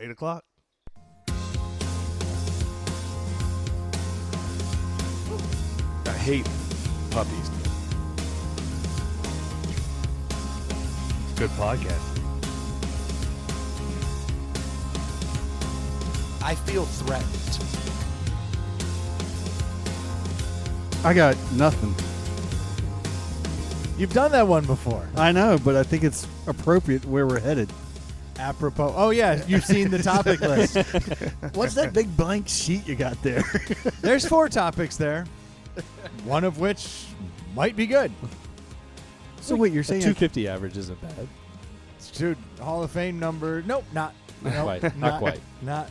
8 o'clock. I hate puppies. Good podcast. I feel threatened. I got nothing. You've done that one before. I know, but I think it's appropriate where we're headed. Apropos. Oh, yeah. You've seen the topic list. What's that big blank sheet you got there? There's 4 topics there, one of which might be good. So wait, you're saying 250 average isn't bad. Dude, Hall of Fame number. Nope, not. Nope, Not quite. Not.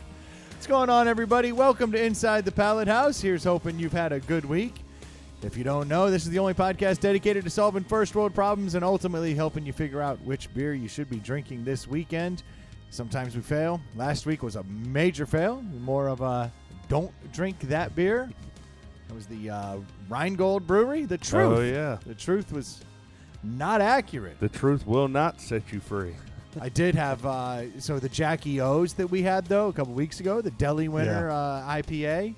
What's going on, everybody? Welcome to Inside the Pallet House. Here's hoping you've had a good week. If you don't know, this is the only podcast dedicated to solving first world problems and ultimately helping you figure out which beer you should be drinking this weekend. Sometimes we fail. Last week was a major fail. More of a don't drink that beer. That was the Rheingold Brewery. The truth. Oh, yeah. The truth was not accurate. The truth will not set you free. I did have so the Jackie O's that we had, though, a couple weeks ago, the Deli Winner IPA.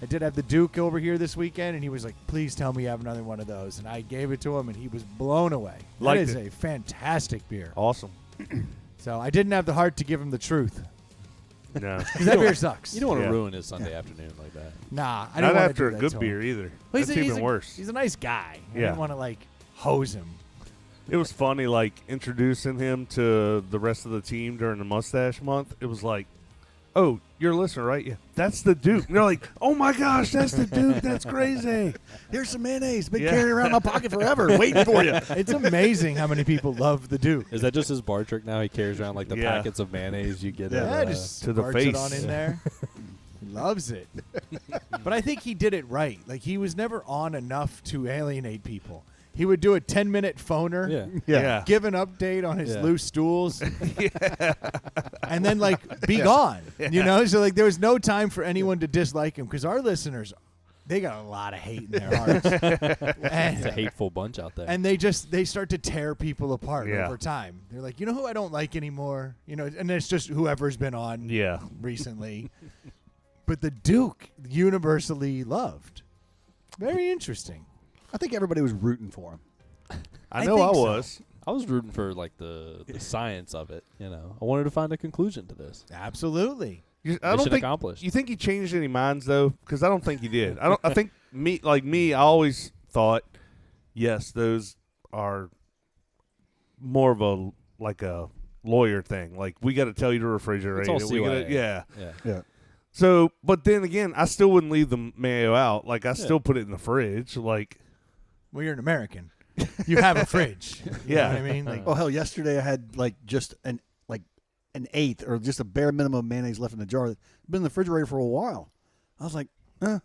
I did have the Duke over here this weekend, and he was like, please tell me you have another one of those. And I gave it to him, and he was blown away. That is a fantastic beer. Awesome. So I didn't have the heart to give him the truth. No. Because that beer sucks. You don't want to Yeah. ruin his Sunday afternoon like that. Nah, I Not didn't want after to do a that good to him. beer either. Well, That's even worse. He's a nice guy. I Yeah. didn't want to, like, hose him. It was funny, like, introducing him to the rest of the team during the Mustache Month. It was like, oh, you're a listener, right? Yeah. That's the Duke. And they're like, oh, my gosh, that's the Duke. That's crazy. here's some mayonnaise. Been Yeah. carrying around my pocket forever, waiting for you. It's amazing how many people love the Duke. Is that just his bar trick now? He carries around like the Yeah. packets of mayonnaise you get Yeah, at, just to the squirts it face. on in there. He loves it. But I think he did it right. Like, he was never on enough to alienate people. He would do a 10-minute phoner, Yeah. give an update on his Yeah. loose stools, and then, like, be gone. You know? So, like, there was no time for anyone to dislike him because our listeners, they got a lot of hate in their hearts. It's a hateful bunch out there. And they start to tear people apart Yeah. over time. They're like, you know who I don't like anymore? You know, and it's just whoever's been on Yeah. recently. But the Duke, universally loved. Very interesting. I think everybody was rooting for him. I I know I think so. was. I was rooting for like the science of it. You know, I wanted to find a conclusion to this. Absolutely. I don't Mission think accomplished. you think he changed any minds though, because I don't think he did. I think me, I always thought, yes, those are more of a lawyer thing. Like, we got to tell you to refrigerate It's all it. We gotta, CYA. yeah. Yeah. So, but then again, I still wouldn't leave the mayo out. Like, I Yeah. still put it in the fridge. Like, Well, you're an American. You have a fridge. You Yeah. know what I mean? Like, Oh hell! Yesterday I had just an eighth or just a bare minimum of mayonnaise left in the jar. It's been in the refrigerator for a while. I was like, I'm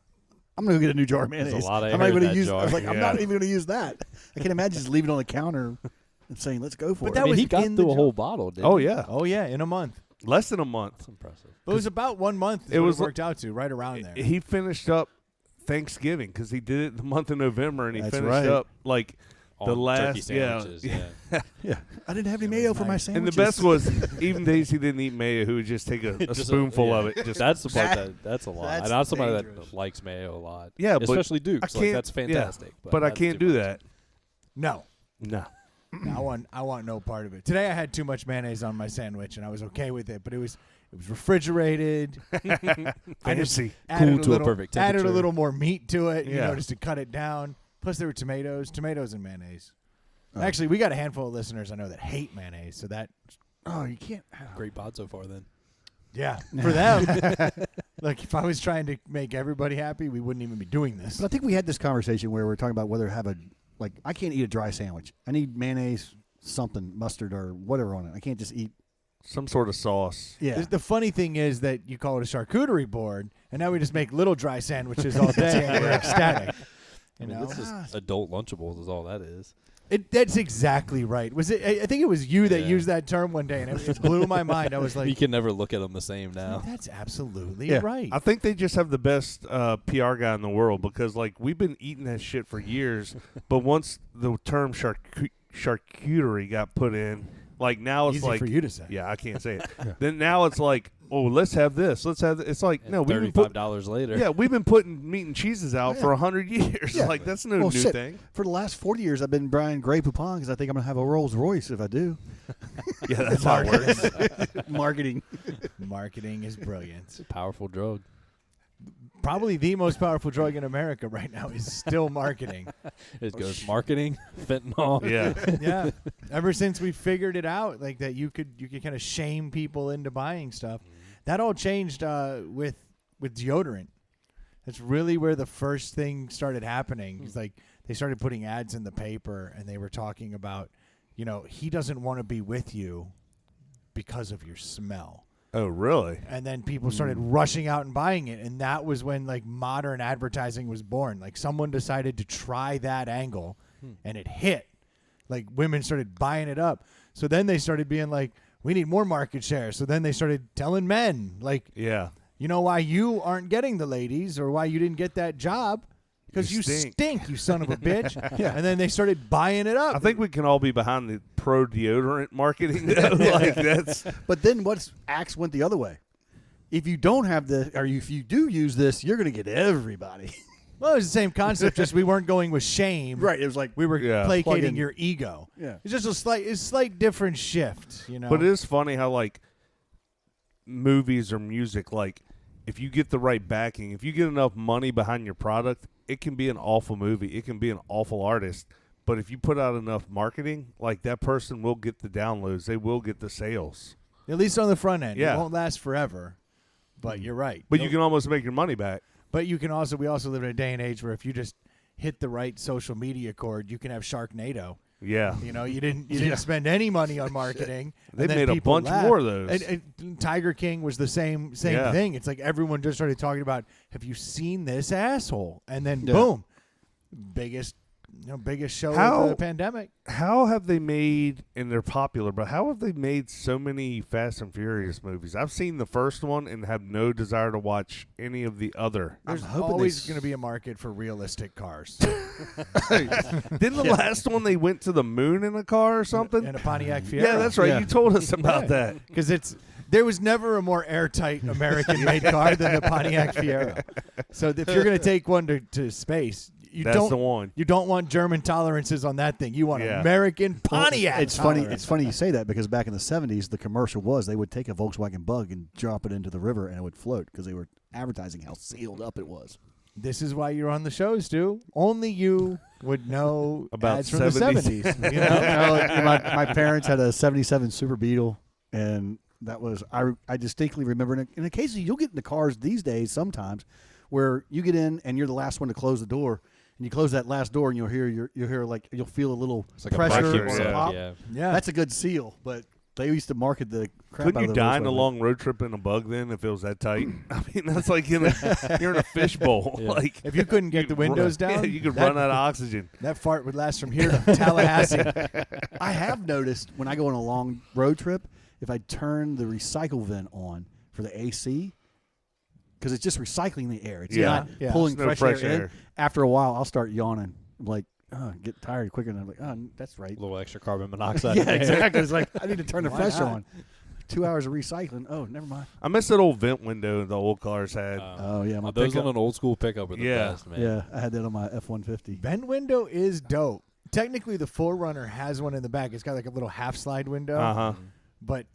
gonna go get a new jar of There's a mayonnaise. lot of I'm not air even in gonna that use. jar. I was like, I'm Yeah. not even gonna use that. I can't imagine just leaving it on the counter and saying, "Let's go for But it." that I mean, was he got in through the a jar. whole bottle, didn't oh he? yeah, oh, yeah, in a month. less than a month. That's impressive. But it was about 1 month. It was worked out to, right around there. He finished up Thanksgiving because he did it the month of November, and he That's finished right. up like the On last turkey sandwiches, yeah. yeah, I didn't have any mayo for my nice. sandwiches. And the best was even days he didn't eat mayo, he would just take a Just spoonful of yeah. it. Just That's the part that's a lot. that's And I'm somebody dangerous. that likes mayo a lot. Yeah, but especially Dukes. I Like, can't- that's yeah, fantastic. but I that's can't too do much. that. No. No. I want no part of it. Today I had too much mayonnaise on my sandwich, and I was okay with it. But it was refrigerated. I just Fancy. added Cool a to a little, perfect added a temperature. little more meat to it, you Yeah. know, just to cut it down. Plus there were tomatoes and mayonnaise. Oh. Actually, we got a handful of listeners I know that hate mayonnaise, so that Oh, you can't. Great pod so far, then. yeah, for them. Look, if I was trying to make everybody happy, we wouldn't even be doing this. But I think we had this conversation where we were talking about whether to have I can't eat a dry sandwich. I need mayonnaise, something, mustard or whatever on it. I can't just eat. Some sort of sauce. Yeah. The funny thing is that you call it a charcuterie board, and now we just make little dry sandwiches all day, and we're ecstatic. I You mean, know? it's just adult Lunchables is all that is. That's exactly right. Was it? I think it was you that Yeah. used that term one day, and it blew my mind. I was You like, can never look at them the same now. "That's absolutely Yeah. right." I think they just have the best PR guy in the world because, like, we've been eating that shit for years, but once the term charcuterie got put in, Like now it's Easy like for you to say. Yeah, I can't say it. Then now it's like, oh, let's have this. Let's have. It's like And no, we've been put, $35 later. yeah, we've been putting meat and cheeses out for 100 years. Yeah. Like that's no Well, new shit. thing. For the last 40 years, I've been buying Grey Poupon because I think I'm going to have a Rolls Royce if I do. Yeah, that's how it works. Marketing. Marketing is brilliant. It's a powerful drug. Probably the most powerful drug in America right now is still marketing. It goes marketing, fentanyl. Yeah, Yeah. Ever since we figured it out, like that you could kind of shame people into buying stuff. That all changed with deodorant. That's really where the first thing started happening. It's like they started putting ads in the paper and they were talking about, he doesn't want to be with you because of your smell. Oh, really? And then people started rushing out and buying it, and that was when like modern advertising was born. Like someone decided to try that angle, and it hit. Like women started buying it up. So then they started being like, "We need more market share." So then they started telling men, like, Yeah. "You know why you aren't getting the ladies, or why you didn't get that job? Because You you stink." stink, you son of a bitch." Yeah. And then they started buying it up. I think we can all be behind the pro deodorant marketing. Though. Like that's But then Axe went the other way. If you don't have if you do use this, you're going to get everybody. Well, it was the same concept, just we weren't going with shame. Right. It was like, We were Yeah. Plug in. placating your ego. Yeah. It's just a slight different shift, But it is funny how like movies or music, like if you get the right backing, if you get enough money behind your product, it can be an awful movie. It can be an awful artist. But if you put out enough marketing, like that person will get the downloads. They will get the sales. At least on the front end. Yeah. It won't last forever. But you're right. But you can almost make your money back. But you can also, we also live in a day and age where if you just hit the right social media chord, you can have Sharknado. Yeah. You didn't spend any money on marketing. They and then made a people bunch laughed. more of those. And Tiger King was the same Yeah. thing. It's like everyone just started talking about, have you seen this asshole? And then Yeah. boom, biggest show of the pandemic. How have they made, and they're popular, but how have they made so many Fast and Furious movies? I've seen the first one and have no desire to watch any of the other. There's hoping always they going to be a market for realistic cars. Didn't the last one they went to the moon in a car or something? And a Pontiac Fiero. Yeah, that's right. Yeah. You told us about that. Because there was never a more airtight American-made car than the Pontiac Fiero. So if you're going to take one to space, That's the one. You don't want German tolerances on that thing. You want Yeah. American Pontiac. It's funny. tolerance. It's funny you say that because back in the 70s, the commercial was they would take a Volkswagen Bug and drop it into the river and it would float because they were advertising how sealed up it was. This is why you're on the show, Stu. Only you would know About ads from the 70s. 70s. You know? my parents had a '77 Super Beetle, and that was I distinctly remember. And occasionally, you'll get in the cars these days sometimes where you get in and you're the last one to close the door. And you close that last door, and you'll feel a little It's like pressure a vacuum or vacuum a suck, pop. Yeah. Yeah. That's a good seal, but they used to market the crap out Couldn't you of the die in a Volkswagen. long road trip in a Bug then if it was that tight? I mean, that's like you're in a fishbowl. Yeah. Like If you couldn't get the windows yeah, down, you could that- run out of oxygen. That fart would last from here to Tallahassee. I have noticed when I go on a long road trip, if I turn the recycle vent on for the AC, because it's just recycling the air. It's Yeah. not Yeah. pulling There's no fresh, fresh air in. air. After a while, I'll start yawning. I'm like, get tired quicker. And I'm like, that's right. A little extra carbon monoxide. Yeah, in there. exactly. It's like, I need to turn the Why fresher not? on. 2 hours of recycling. Oh, never mind. I miss that old vent window the old cars had. Oh, yeah. My Those pickup. on an old school pickup are the Yeah. best, man. Yeah, I had that on my F-150. Vent window is dope. Technically, the 4Runner has one in the back. It's got like a little half slide window, Uh-huh. but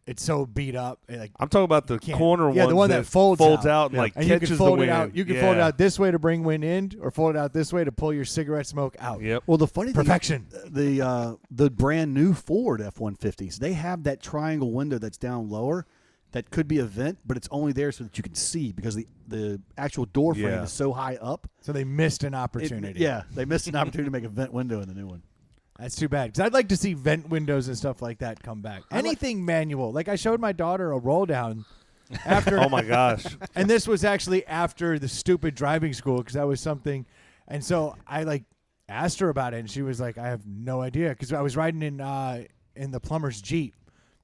it's so beat up. Like I'm talking about the can't- corner yeah, the one one that folds out. out and Yeah. like and you catches can fold the it wind. out. You can fold it out this way to bring wind in, or fold it out this way to pull your cigarette smoke out. Yep. Well, the funny thing, Perfection. the brand new Ford F-150s, they have that triangle window that's down lower that could be a vent, but it's only there so that you can see because the actual door frame Yeah. is so high up. So they missed an It- opportunity. yeah, they missed an opportunity to make a vent window in the new one. That's too bad. Because I'd like to see vent windows and stuff like that come back. Anything manual. Like I showed my daughter a roll down after. Oh my gosh. And this was actually after the stupid driving school because that was something. And so I asked her about it, and she was like, "I have no idea," because I was riding in the plumber's Jeep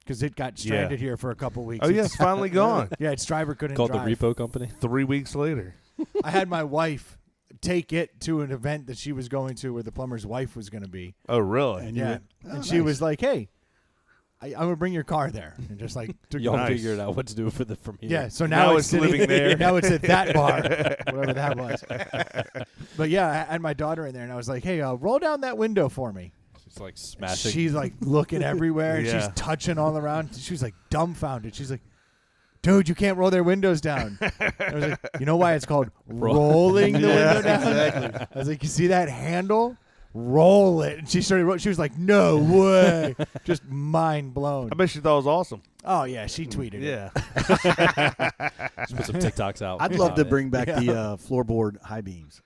because it got stranded here for a couple weeks. Oh yeah, it's finally gone. Yeah, its driver couldn't Called drive. the repo company. 3 weeks later. I had my wife take it to an event that she was going to where the plumber's wife was going to be. Oh really? And Yeah, you went, and "Oh, she nice." was like, "Hey, I'm going to bring your car there. And just like took Y'all Nice. figured out what to do from here. Yeah, so Now now, it's sitting living there. Now it's at that bar, whatever that was. But yeah, I had my daughter in there, and I was like, "Hey, roll down that window for me." She's like smashing. She's like looking everywhere, and she's Yeah. touching all around. She was like dumbfounded. She's like, "Dude, you can't roll their windows down." I was like, "You know why it's called rolling the window down?" Exactly. I was like, "You see that handle? Roll it." And she started. She was like, "No way!" Just mind blown. I bet she thought it was awesome. Oh yeah, she tweeted it. Yeah. Just put some TikToks out. I'd love to about it. bring back the floorboard high beams.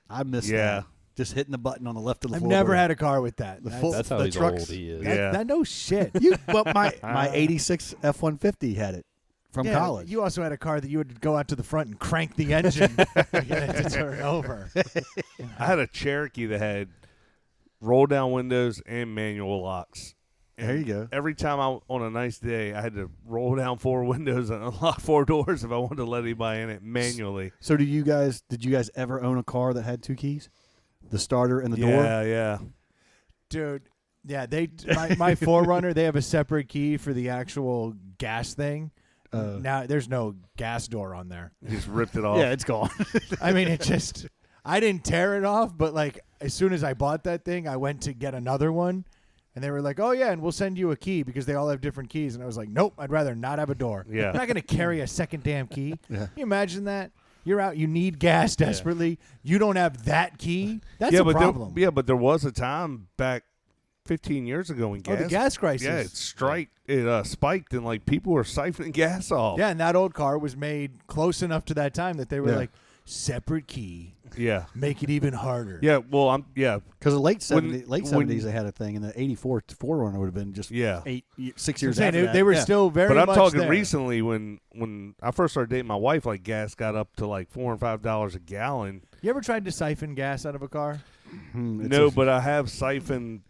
I miss Yeah. that. Just hitting the button on the left of the I've floorboard. never had a car with that. The That's- full- That's how the he's trucks. old. He is. Yeah. that no shit. Well, my 86 F-150 had it from Yeah, college. You also had a car that you would go out to the front and crank the engine to get it to turn over. I had a Cherokee that had roll down windows and manual locks. And There you go. Every time on a nice day, I had to roll down 4 windows and unlock 4 doors if I wanted to let anybody in it manually. So did you guys ever own a car that had 2 keys? The starter and the door? Yeah. Dude, yeah, my 4Runner, they have a separate key for the actual gas thing. Now there's no gas door on there. He just ripped it off. Yeah, it's gone. I mean, I didn't tear it off, but like as soon as I bought that thing, I went to get another one, and they were like, "Oh yeah, and we'll send you a key because they all have different keys." And I was like, "Nope, I'd rather not have a door. Yeah. I'm not going to carry a second damn key." Yeah. Can you imagine that? You're out, you need gas desperately. You don't have that key. That's a but problem. but there was a time back 15 years ago when gas. Oh, the gas crisis. Yeah, it spiked and like people were siphoning gas off. Yeah, and that old car was made close enough to that time that they were Yeah. like, separate key, Yeah. make it even harder. Yeah. Well, Because the late 70s, when- they had a thing, and the 84 4Runner would have been just Yeah. 6 I'm years saying after they, that. they were Yeah. still very But I'm much talking there. recently when I first started dating my wife, like gas got up to like $4 and $5 a gallon. You ever tried to siphon gas out of a car? It's No, a- but I have siphoned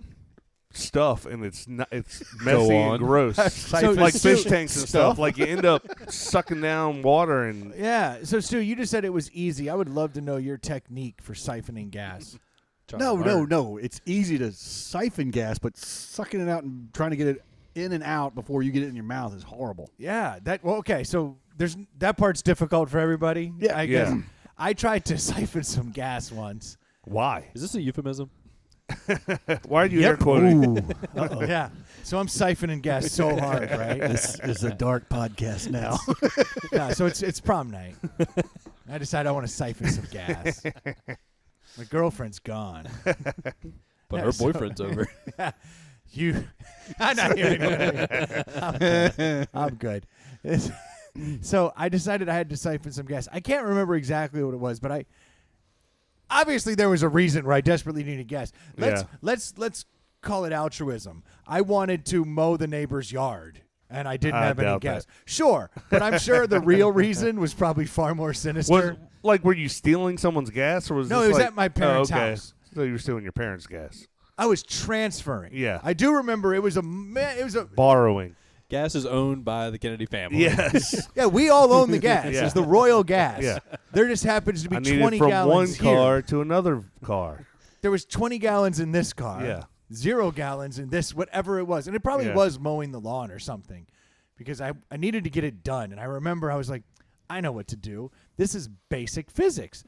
stuff, and it's messy on. and gross. Siphon like fish Stu- tanks and stuff. Like you end up sucking down water and Yeah. So, Stu, you just said it was easy. I would love to know your technique for siphoning gas. No. It's easy to siphon gas, but sucking it out and trying to get it in and out before you get it in your mouth is horrible. Yeah. Okay. So that part's difficult for everybody. Yeah. I guess. Yeah. I tried to siphon some gas once. why? Is this a euphemism? Why are you air quoting? Ooh. Yeah. So I'm siphoning gas so hard, right? This is a dark podcast now. Yeah. So it's prom night. I decide I want to siphon some gas. My girlfriend's gone. But Yeah, her so- boyfriend's over. I'm not even. I'm good. So I decided I had to siphon some gas. I can't remember exactly what it was, but obviously there was a reason where I desperately needed gas. Let's call it altruism. I wanted to mow the neighbor's yard, and I didn't I have any doubt gas. that. Sure, but I'm sure the real reason was probably far more sinister. Were you stealing someone's gas, or was No, this it was like, at my parents' okay. house. So you were stealing your parents' gas, I was transferring. Yeah. I do remember it was a borrowing. Gas is owned by the Kennedy family. Yes, Yeah, we all own the gas. Yeah. It's the royal gas. Yeah. There just happens to be I needed 20 from gallons one car here. to another car. There was 20 gallons in this car. Yeah. 0 gallons in this, whatever it was. And it probably Yeah. was mowing the lawn or something because I needed to get it done. And I remember I was like, I know what to do. This is basic physics.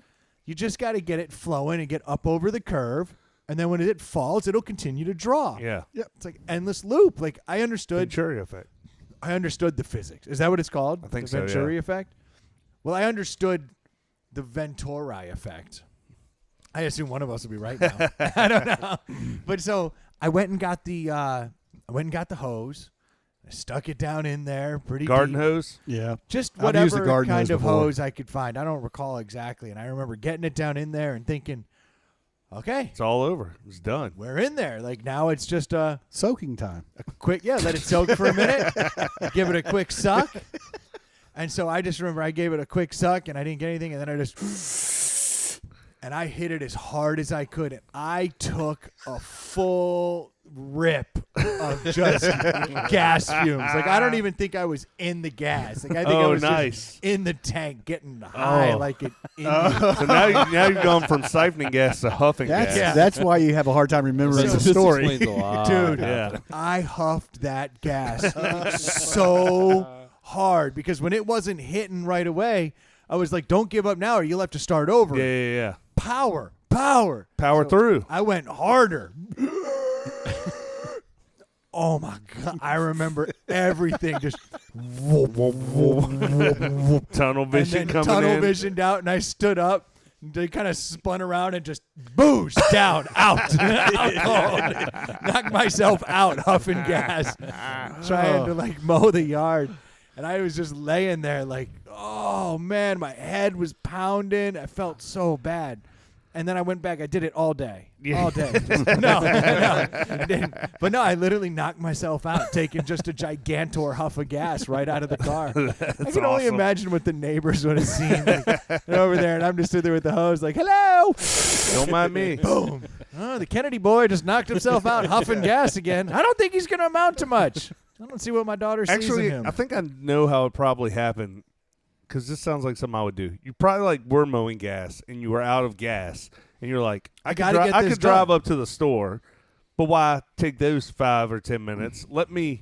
You just got to get it flowing and get up over the curve. And then when it falls, it'll continue to draw. Yeah, It's like endless loop. Like I understood. Venturi effect. I understood the physics. Is that what it's called? I think the so, yeah. Venturi effect? Well, I understood the Venturi effect. I assume one of us will be right now. I don't know. But so I went and got the hose. I stuck it down in there pretty Garden deep. hose. Yeah. Just I've used the whatever garden kind hose of before. hose I could find. I don't recall exactly. And I remember getting it down in there and thinking, okay, It's all over. It's done. we're in there. Like now it's just a Soaking time. quick, let it soak for a minute. Give it a quick suck. And so I just remember I gave it a quick suck and I didn't get anything. And then I just, and I hit it as hard as I could. And I took a full rip of just gas fumes. Like I don't even think I was in the gas. Like I think I was just in the tank getting high like it. So now you've gone from siphoning gas to huffing gas. Yeah. That's why you have a hard time remembering the This story. explains a lot. Dude, Yeah. I huffed that gas so hard because when it wasn't hitting right away, I was like, don't give up now or you'll have to start over. Yeah. Power. Power So through. I went harder. Oh my God. I remember everything just Tunnel vision and then coming tunnel in. visioned out and I stood up. They kind of spun around and just boost down, out, out cold. Knocked myself out, huffing gas, trying to like mow the yard. And I was just laying there like, oh man, my head was pounding. I felt so bad. And then I went back. I did it all day. All day. No, I didn't. But no, I literally knocked myself out taking just a gigantor huff of gas right out of the car. I can only imagine what the neighbors would have seen. Like, they're over there, and I'm just sitting there with the hose like, hello. Don't mind me. Boom. Oh, the Kennedy boy just knocked himself out huffing gas again. I don't think he's going to amount to much. I don't see what my daughter sees Actually, in him. I think I know how it probably happened because this sounds like something I would do. You probably like were mowing gas and you were out of gas and you're like, I could drive up to the store, but why take those 5 or 10 minutes? Let me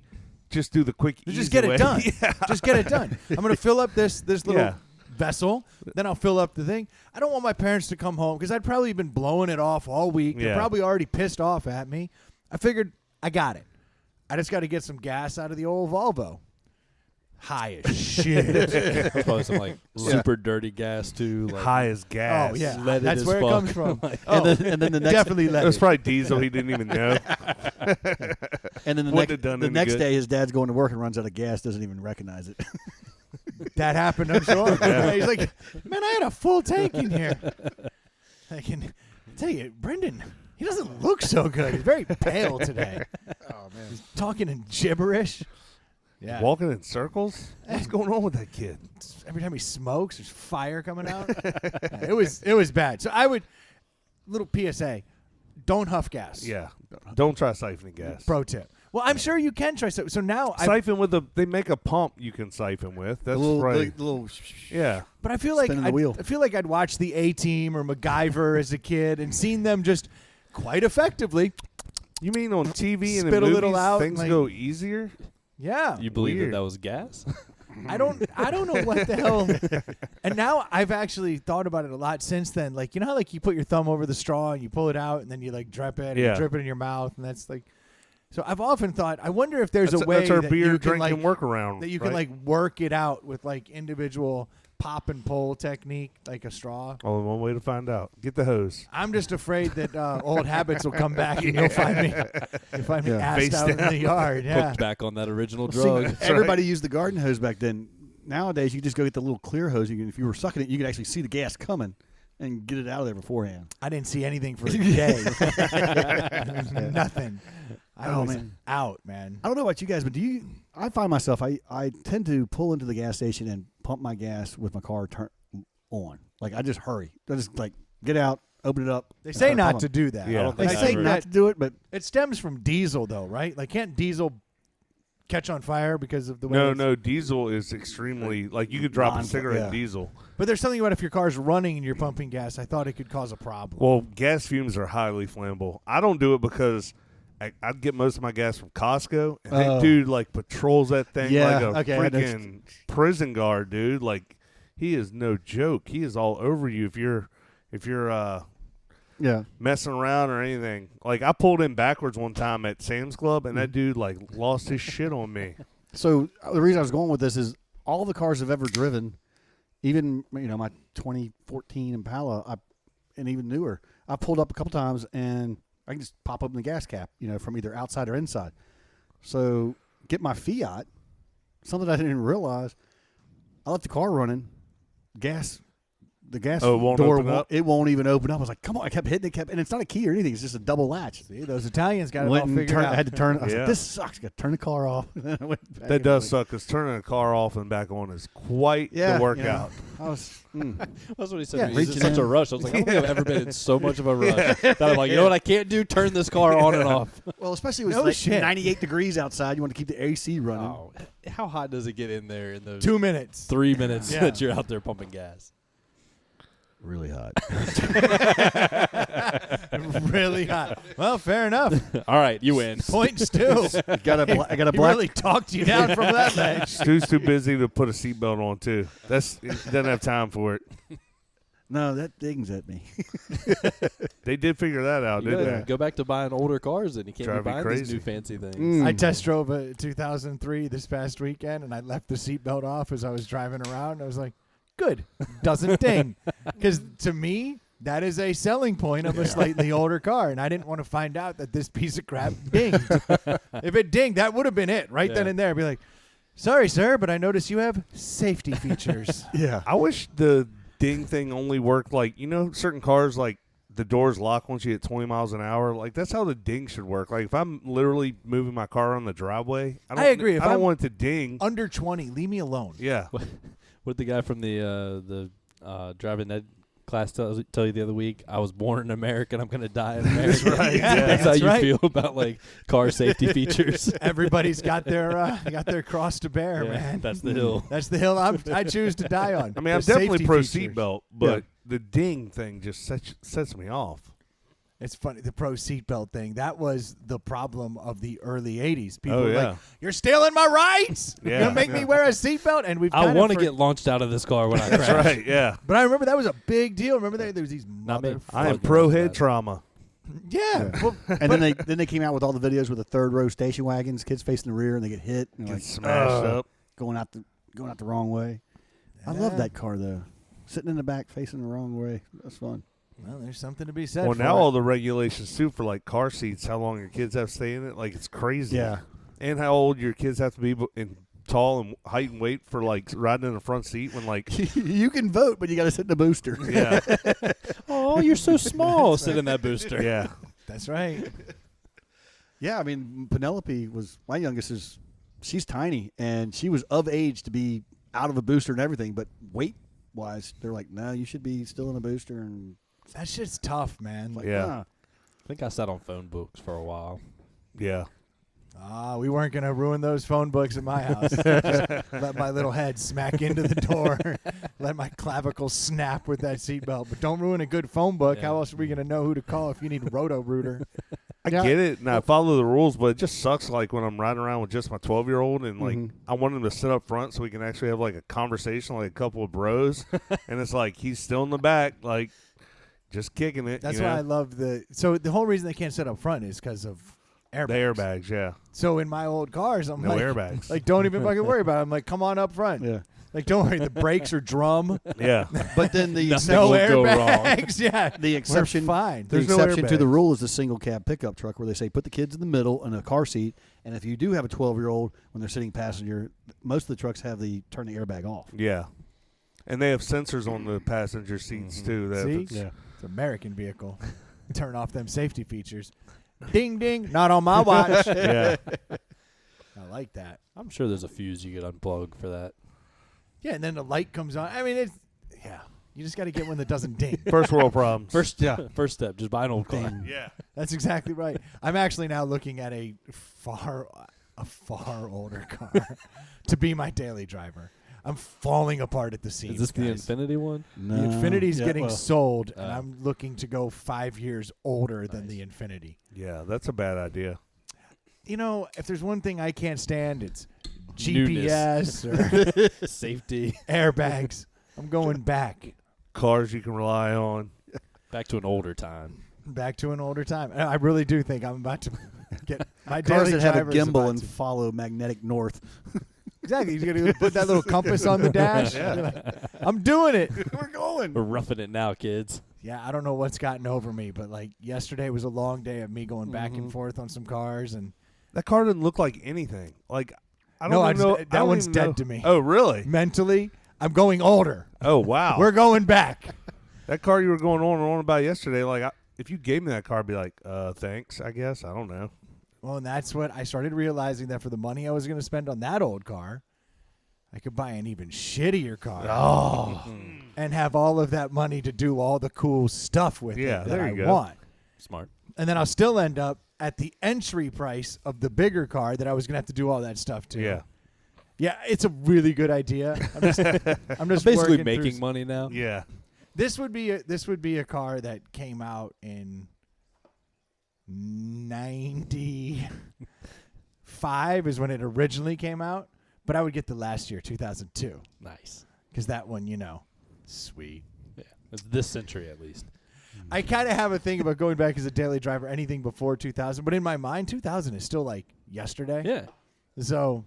just do the quick, Just easy get way. it done. Yeah. Just get it done. I'm going to fill up this little vessel. Then I'll fill up the thing. I don't want my parents to come home because I'd probably been blowing it off all week. They're probably already pissed off at me. I figured I got it. I just got to get some gas out of the old Volvo. High as shit. That's probably some like super dirty gas too. Like, High as gas. Oh yeah, leaded that's as where fuck. it comes from. And then the next Definitely It was leaded. probably diesel. He didn't even know. and then Wouldn't have done the any next good. day his dad's going to work and runs out of gas, doesn't even recognize it. That happened, I'm sure. He's like, man, I had a full tank in here. I can tell you, Brendan, he doesn't look so good. He's very pale today. Oh man. He's talking in gibberish. Yeah. Walking in circles? What's going on with that kid? Every time he smokes, there's fire coming out. Yeah, it was bad. So I would, little PSA, don't huff gas. Yeah. Don't try siphoning gas. Pro tip. Well, I'm sure you can try. So now Siphon with they make a pump you can siphon with. That's right. The little Yeah. But I feel like Spinning the wheel. I feel like I'd watched the A-Team or MacGyver as a kid and seen them just quite effectively. You mean on TV and in Spit a movies, little out things and, like- go easier? Yeah. you believe Weird. that was gas? I don't know what the hell. And now I've actually thought about it a lot since then. Like, you know how like you put your thumb over the straw and you pull it out and then you like drip it and you drip it in your mouth and that's like. So I've often thought, I wonder if there's a way that's our that beer you can drinking like workaround. that you can like work it out with like individual pop and pull technique, like a straw. Only one way to find out. Get the hose. I'm just afraid that old habits will come back and you'll find me assed Face out in the yard. Yeah. Hooked back on that original Well, drug. see, everybody used the garden hose back then. Nowadays, you just go get the little clear hose. If you were sucking it, you could actually see the gas coming and get it out of there beforehand. I didn't see anything for a day. Nothing. I was out, man. I don't know about you guys, but I find myself, I tend to pull into the gas station and pump my gas with my car on. Like, I just hurry. I just, like, get out, open it up. They say and not pump to it. do that. Yeah. I don't They think say I've ever- not to do it, but It stems from diesel, though, right? Like, can't diesel catch on fire because of the way No, diesel is extremely like you could drop a cigarette in yeah. diesel. But there's something about if your car's running and you're pumping gas, I thought it could cause a problem. Well, gas fumes are highly flammable. I don't do it because I'd get most of my gas from Costco, and that dude like patrols that thing Yeah, like a okay, freaking prison guard, dude. Like he is no joke. He is all over you if you're yeah. messing around or anything. Like I pulled in backwards one time at Sam's Club, and that dude like lost his shit on me. So the reason I was going with this is all the cars I've ever driven, even my 2014 Impala, and even newer, I pulled up a couple times and I can just pop open the gas cap, from either outside or inside. So get my Fiat, something I didn't even realize. I left the car running, gas, the gas Oh, it won't door open up? it won't even open up. I was like, come on, I kept hitting it, and it's not a key or anything. It's just a double latch. See, those Italians got it Went all and figured out. I had to turn. I was Yeah. like, this sucks. Got to turn the car off. Then I went back That and does like, suck because turning a car off and back on is quite Yeah, the workout. I was. That's what he said. Yeah, He was in reaching such a in. rush. I was like, I don't think I've ever been in so much of a rush that I'm like, you know what? I can't do turn this car on and off. Well, especially when No it's like shit. 98 degrees outside. You want to keep the AC running. Oh, how hot does it get in there in those 2 minutes. 3 minutes Yeah. that you're out there pumping gas? Really hot. Really hot. Well, fair enough. All right, you win. Point Stu. I got a He black. really talked you down from that ledge. Stu's too busy to put a seatbelt on too. He doesn't have time for it. No, that dings at me. They did figure that out, You didn't gotta they? go back to buying older cars, and you can't Drive be me buying these crazy. new fancy things. Mm. I test drove a 2003 this past weekend, and I left the seatbelt off as I was driving around. I was like, good. Doesn't ding. Because to me, that is a selling point of a slightly older car, and I didn't want to find out that this piece of crap dinged. If it dinged, that would have been it right then Yeah. and there. I'd be like, sorry, sir, but I notice you have safety features. Yeah. I wish the ding thing only worked like, certain cars, like the doors lock once you hit 20 miles an hour. Like, that's how the ding should work. Like, if I'm literally moving my car on the driveway, I agree. If I don't I'm want it to ding. Under 20, leave me alone. Yeah. What did the guy from the driving ed class tell you the other week? I was born in America and I'm going to die in America. That's right. Yeah, That's that's how you right. feel about like car safety features. Everybody's got their cross to bear, Yeah, man. that's the hill. That's the hill I choose to die on. I mean, I'm The definitely safety pro features. seatbelt, but the ding thing just sets me off. It's funny, the pro seatbelt thing. That was the problem of the early 80s. People Oh, were yeah. like, you're stealing my rights. Yeah. You're going to make me wear a seatbelt? And we've I kind want of to get launched out of this car when I That's crash. right, yeah. But I remember that was a big deal. Remember there was these Not me. motherfuckers. I am Fucking pro love head that. trauma. Yeah. Well, And then they came out with all the videos with the third row station wagons, kids facing the rear, and they get hit and Get like smashed up. going out the wrong way. I love that car though. Sitting in the back facing the wrong way. That's fun. well, there's something to be said Well, for now it. all the regulations too for like car seats, how long your kids have to stay in it, like it's crazy. Yeah. And how old your kids have to be in tall and height and weight for like riding in the front seat when like You can vote, but you got to sit in the booster. yeah Oh, you're so small. Sit in that booster. yeah That's right. Yeah, I mean Penelope was my youngest. She's tiny and she was of age to be out of a booster and everything, but weight wise, they're like, no, you should be still in a booster and That shit's tough, man. like, Yeah. nah. I think I sat on phone books for a while. yeah. We weren't going to ruin those phone books at my house. Just let my little head smack into the door. Let my clavicle snap with that seatbelt. But don't ruin a good phone book. Yeah. How else are we going to know who to call if you need Roto-Rooter? I get it and I follow the rules, but it just sucks like when I'm riding around with just my 12-year-old and like I want him to sit up front so we can actually have like a conversation like a couple of bros and it's like he's still in the back like just kicking it. That's you know? why I love so the whole reason they can't sit up front is because of airbags. the airbags, yeah. So in my old cars, I'm No like, airbags. like, don't even fucking worry about it. I'm like, come on up front. Yeah. Like, don't worry. The brakes are drum. Yeah. But then the Nothing No will go wrong. airbags. Yeah. the exception We're fine. The There's no exception to the airbags. rule is the single cab pickup truck where they say put the kids in the middle in a car seat, and if you do have a 12-year-old when they're sitting passenger, most of the trucks have the turn the airbag off. Yeah. And they have sensors on the passenger seats too. That if See? it's- It's an American vehicle. Turn off them safety features. Ding, ding. Not on my watch. yeah. I like that. I'm sure there's a fuse you could unplug for that. Yeah, and then the light comes on. I mean, it's, yeah. You just got to get one that doesn't ding. First world problems. First step, just buy an old car. Yeah. That's exactly right. I'm actually now looking at a far older car to be my daily driver. I'm falling apart at the seams. Is this the guys. Infinity one? No. The Infinity's Yeah, getting well, sold, and I'm looking to go 5 years older than Nice. the Infinity. Yeah, that's a bad idea. You know, if there's one thing I can't stand, it's Newness. GPS or Safety. airbags. I'm going back Cars you can rely on. Back to an older time. to an older time. And I really do think I'm about to get my Cars daily that have a driver is gimbal about and to- follow magnetic north. Exactly. You're going to put that little compass on the dash. Yeah. You're like, I'm doing it. We're going. We're roughing it now, kids. Yeah, I don't know what's gotten over me, but like yesterday was a long day of me going back and forth on some cars, and That car didn't look like anything. Like I No, don't I even just- know. that I don't one's even dead know. to me. Oh, really? mentally, I'm going older. Oh, wow. We're going back. That car you were going on and on about yesterday, like, if you gave me that car, I'd be like, thanks, I guess. I don't know. Well, and that's what I started realizing, that for the money I was going to spend on that old car, I could buy an even shittier car. Oh. And have all of that money to do all the cool stuff with it that there I you go. want. Smart. And then I'll still end up at the entry price of the bigger car that I was going to have to do all that stuff to. Yeah. Yeah, it's a really good idea. I'm just I'm basically working making through. money now. Yeah. This would be a car that came out in 95 is when it originally came out, but I would get the last year, 2002, Nice. because that one, sweet. Yeah. It's this century at least. I kind of have a thing about going back as a daily driver, anything before 2000, but in my mind, 2000 is still like yesterday. Yeah. So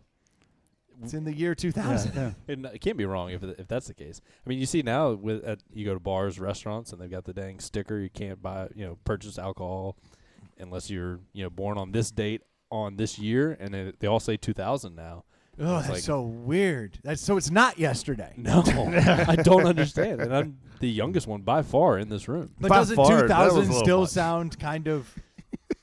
it's in the year 2000. Yeah. It can't be wrong if that's the case. I mean, you see now you go to bars, restaurants, and they've got the dang sticker. You can't purchase alcohol unless you're born on this date on this year, and they all say 2000 now. Oh, It's that's like- so weird. So it's not yesterday. No, I don't understand, and I'm the youngest one by far in this room. But By doesn't far, that was a 2000 little still much. sound kind of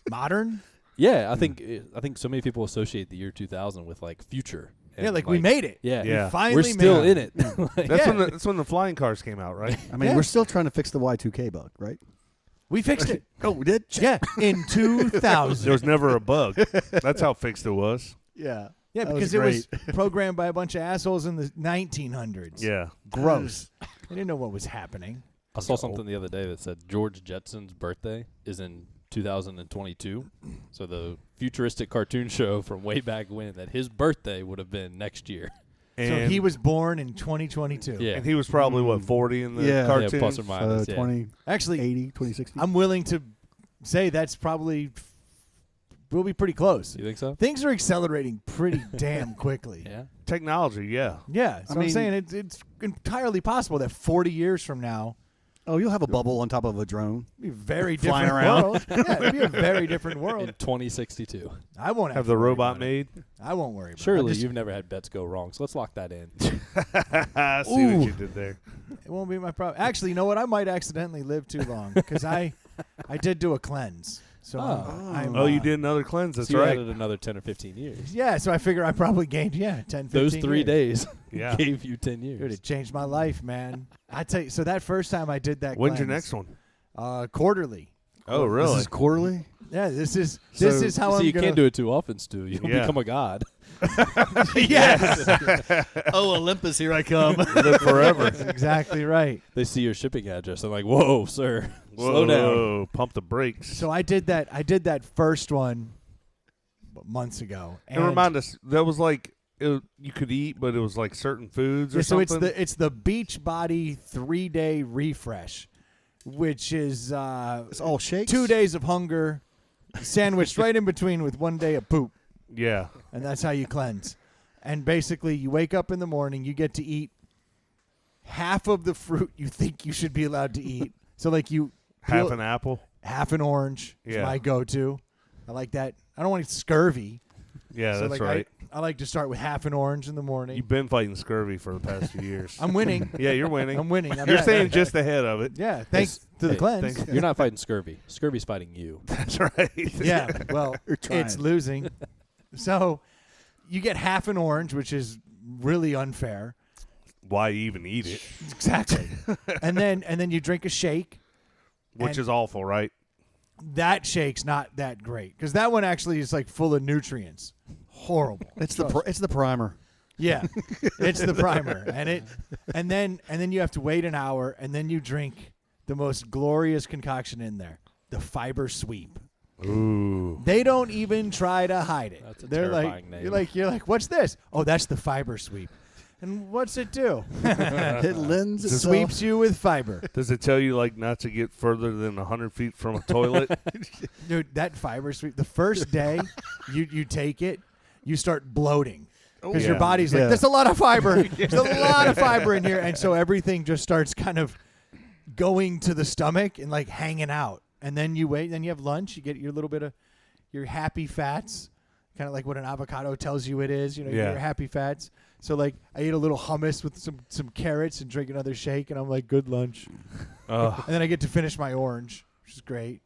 modern? Yeah, I think so many people associate the year 2000 with like future. Yeah, and, like we made it. Yeah, Yeah. We finally we're still made in it. Like, That's when the flying cars came out, right? I mean, Yeah. we're still trying to fix the Y2K bug, right? We fixed it. Oh, we did? Yeah, in 2000. There was never a bug. That's how fixed it was. Yeah. Yeah, That because was it was great. programmed by a bunch of assholes in the 1900s. Yeah. Gross. They didn't know what was happening. I saw something the other day that said George Jetson's birthday is in 2022. So the futuristic cartoon show from way back when, that his birthday would have been next year. And, So he was born in 2022. Yeah. and he was probably, 40 in the Yeah. cartoon? Yeah, plus or minus. Yeah. 2080, Actually, 2060. I'm willing to say that's probably we'll be pretty close. You think so? Things are accelerating pretty damn quickly. Yeah. Technology, yeah. Yeah, so I I'm mean- saying it's entirely possible that 40 years from now, Oh, you'll have a bubble on top of a drone. it'll be a very Flying different around. world. Yeah, it'll be a very different In world. 2062. I won't Have to the worry robot about it. made? I won't worry about it. Surely I just- you've never had bets go wrong, so let's lock that in. I see Ooh. what you did there. It won't be my problem. Actually, you know what? I might accidentally live too long because I did do a cleanse. So I'm, Oh, you did another cleanse. That's So you right. added another 10 or 15 years. Yeah, so I figure I probably gained 10, 15 Those 3 years. days Yeah. gave you 10 Dude, years. it changed my life, man. I tell you, so that first time I did that When's your cleanse, next one? quarterly. Oh, really? This is quarterly? Yeah, this is So- how See, I'm you gonna can't do it too often, Stu. You'll Yeah. become a god. Yes. Oh, Olympus, here I come. Live forever. That's exactly right. They see your shipping address. They're like, whoa, sir. Whoa, Slow down. Pump the brakes. So I did that first one months ago. And remind us, that was like you could eat, but it was like certain foods or so something. it's the Beachbody 3-day refresh, which is It's all shakes? 2 days of hunger sandwiched right in between with 1 day of poop. Yeah. And that's how you cleanse. And basically, you wake up in the morning, you get to eat half of the fruit you think you should be allowed to eat. So, like, Half an apple. half an orange is Yeah. my go-to. I like that. I don't want scurvy. Yeah, so that's like right. I like to start with half an orange in the morning. You've been fighting scurvy for the past few years. I'm winning. Yeah, you're winning. I'm winning. You're staying just ahead of it. Yeah, thanks to the Hey, cleanse. thanks. You're not fighting scurvy. Scurvy's fighting you. That's right. Yeah, well, You're trying. it's losing. So you get half an orange, which is really unfair. Why even eat it? Exactly. and then you drink a shake. Which And- is awful, right? That shake's not that great because that one actually is like full of nutrients. Horrible. It's the primer. Yeah, it's the primer, and then you have to wait an hour, and then you drink the most glorious concoction in there, the fiber sweep. Ooh. They don't even try to hide it. That's a They're terrifying like, name. you're like, what's this? Oh, that's the fiber sweep. And what's it do? It lends It itself. sweeps you with fiber. Does it tell you like not to get further than 100 feet from a toilet? Dude, that fiber sweep, the first day you take it, you start bloating. Because your Yeah. body's like, Yeah. there's a lot of fiber. There's a lot of fiber in here. And so everything just starts kind of going to the stomach and like hanging out. And then you wait, then you have lunch. You get your little bit of your happy fats, kind of like what an avocado tells you it is, Yeah. your happy fats. So like I ate a little hummus with some carrots and drink another shake, and I'm like, good lunch. And then I get to finish my orange, which is great.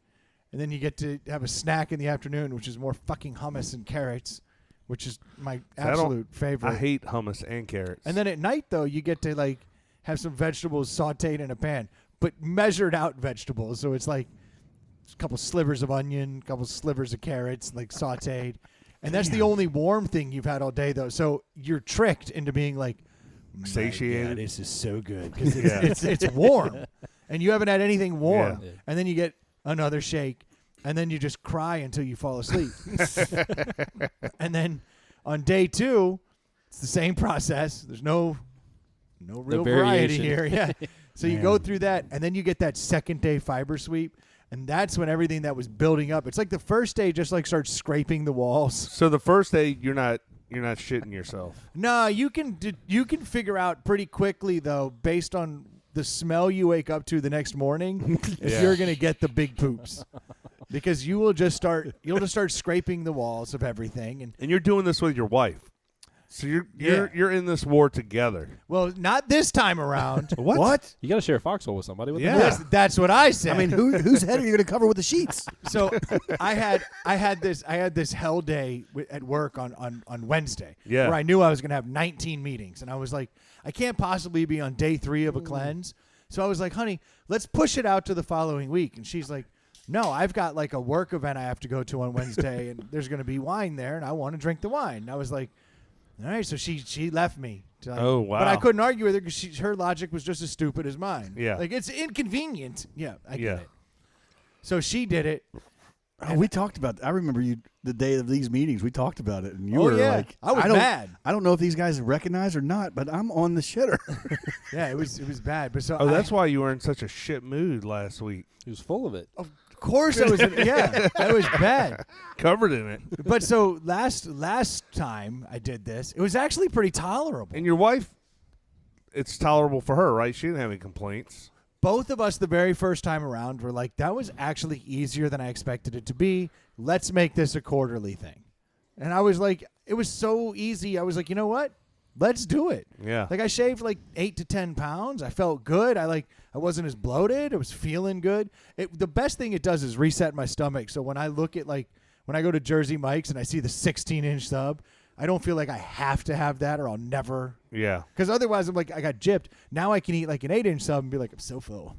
And then you get to have a snack in the afternoon, which is more fucking hummus and carrots, which is my absolute favorite. I hate hummus and carrots. And then at night, though, you get to like have some vegetables sautéed in a pan, but measured out vegetables. So it's like a couple slivers of onion, a couple slivers of carrots, like sautéed. And that's the only warm thing you've had all day, though. So you're tricked into being like, satiated. God, this is so good because it's warm, and you haven't had anything warm. Yeah. And then you get another shake, and then you just cry until you fall asleep. And then on day 2, it's the same process. There's no real variety here. Yeah. So you go through that, and then you get that second day fiber sweep, and that's when everything that was building up. It's like the first day just like starts scraping the walls. So the first day you're not shitting yourself. No, you can figure out pretty quickly though, based on the smell you wake up to the next morning, if you're gonna get the big poops, because you'll just start scraping the walls of everything, and you're doing this with your wife. So you're in this war together. well, not this time around. What? You got to share a foxhole with somebody. What the Yeah. hell? That's what I said. I mean, whose head are you going to cover with the sheets? So I had this hell day at work on Wednesday, Yeah. where I knew I was going to have 19 meetings, and I was like, I can't possibly be on day 3 of a cleanse. So I was like, honey, let's push it out to the following week. And she's like, no, I've got like a work event I have to go to on Wednesday, and there's going to be wine there, and I want to drink the wine. And I was like, all right, so she left me. To like, Oh, wow. But I couldn't argue with her because her logic was just as stupid as mine. Yeah. Like, it's inconvenient. Yeah, I get Yeah. it. So she did it. Oh, we talked about. I remember you the day of these meetings. We talked about it, and you were yeah. like, I was don't, mad. I don't know if these guys recognize or not, but I'm on the shitter. Yeah, it was bad. But so Oh, that's why you were in such a shit mood last week. He was full of it. of course I was. That was bad. Covered in it. But so last time I did this, it was actually pretty tolerable. And your wife, it's tolerable for her, right? She didn't have any complaints. Both of us the very first time around were like, that was actually easier than I expected it to be. Let's make this a quarterly thing. And I was like, it was so easy. I was like, you know what? Let's do it. Yeah. Like I shaved like 8 to 10 pounds. I felt good. I wasn't as bloated. I was feeling good. The best thing it does is reset my stomach. So when I look at when I go to Jersey Mike's and I see the 16-inch sub, I don't feel like I have to have that or I'll never. Yeah. Because otherwise I'm like, I got gypped. Now I can eat like an 8-inch sub and be like, I'm so full.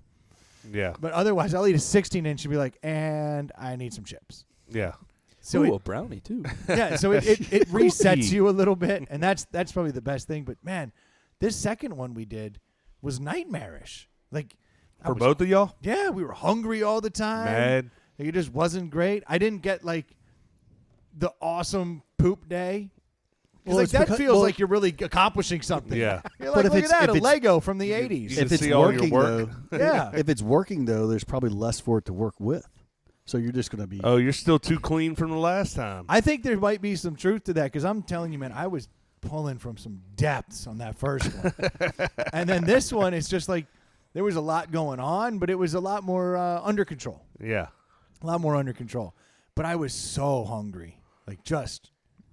Yeah. But otherwise I'll eat a 16-inch and be like, and I need some chips. Yeah. So Ooh, a brownie too. so it resets Cookie. you a little bit, and that's probably the best thing. But man, this second one we did was nightmarish. Like For both of y'all? yeah, we were hungry all the time. Mad. Like, it just wasn't great. I didn't get like the awesome poop day. 'Cause, Well, like it's that because- feels well- like you're really accomplishing something. Yeah. You're But like, if look it's- at that, if a it's- Lego from the 80s. You If it's see all your working work. though, Yeah. if it's working though, there's probably less for it to work with. So you're just going to be. Oh, you're still too clean from the last time. I think there might be some truth to that because I'm telling you, man, I was pulling from some depths on that first one. And then this one, it's just like there was a lot going on, but it was a lot more under control. Yeah. A lot more under control. But I was so hungry. Like just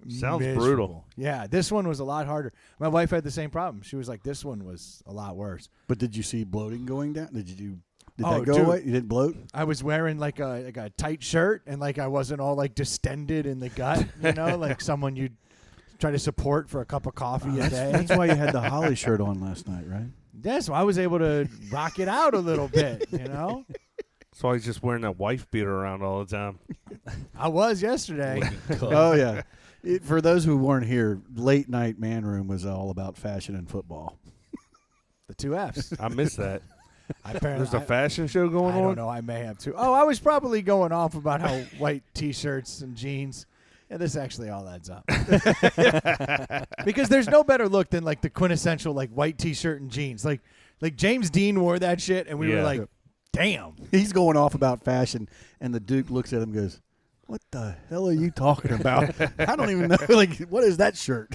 Sounds miserable. brutal. Yeah, this one was a lot harder. My wife had the same problem. She was like, this one was a lot worse. But did you see bloating going down? Did Oh, that go dude. away? You didn't bloat? I was wearing like a tight shirt and like I wasn't all like distended in the gut, like someone you'd try to support for a cup of coffee a day. That's why you had the Holly shirt on last night, right? Yeah, so I was able to rock it out a little bit, So he's just wearing that wife beater around all the time. I was yesterday. Oh, yeah. For those who weren't here, Late Night Man Room was all about fashion and football. The 2 Fs. I miss that. Apparently, There's a fashion show going I on? don't know. I may have too. Oh, I was probably going off about how white T-shirts and jeans. Yeah, this actually all adds up. Because there's no better look than like the quintessential like white T-shirt and jeans. Like James Dean wore that shit, and we were Yeah. like, damn. He's going off about fashion, and the Duke looks at him and goes, what the hell are you talking about? I don't even know. Like, what is that shirt?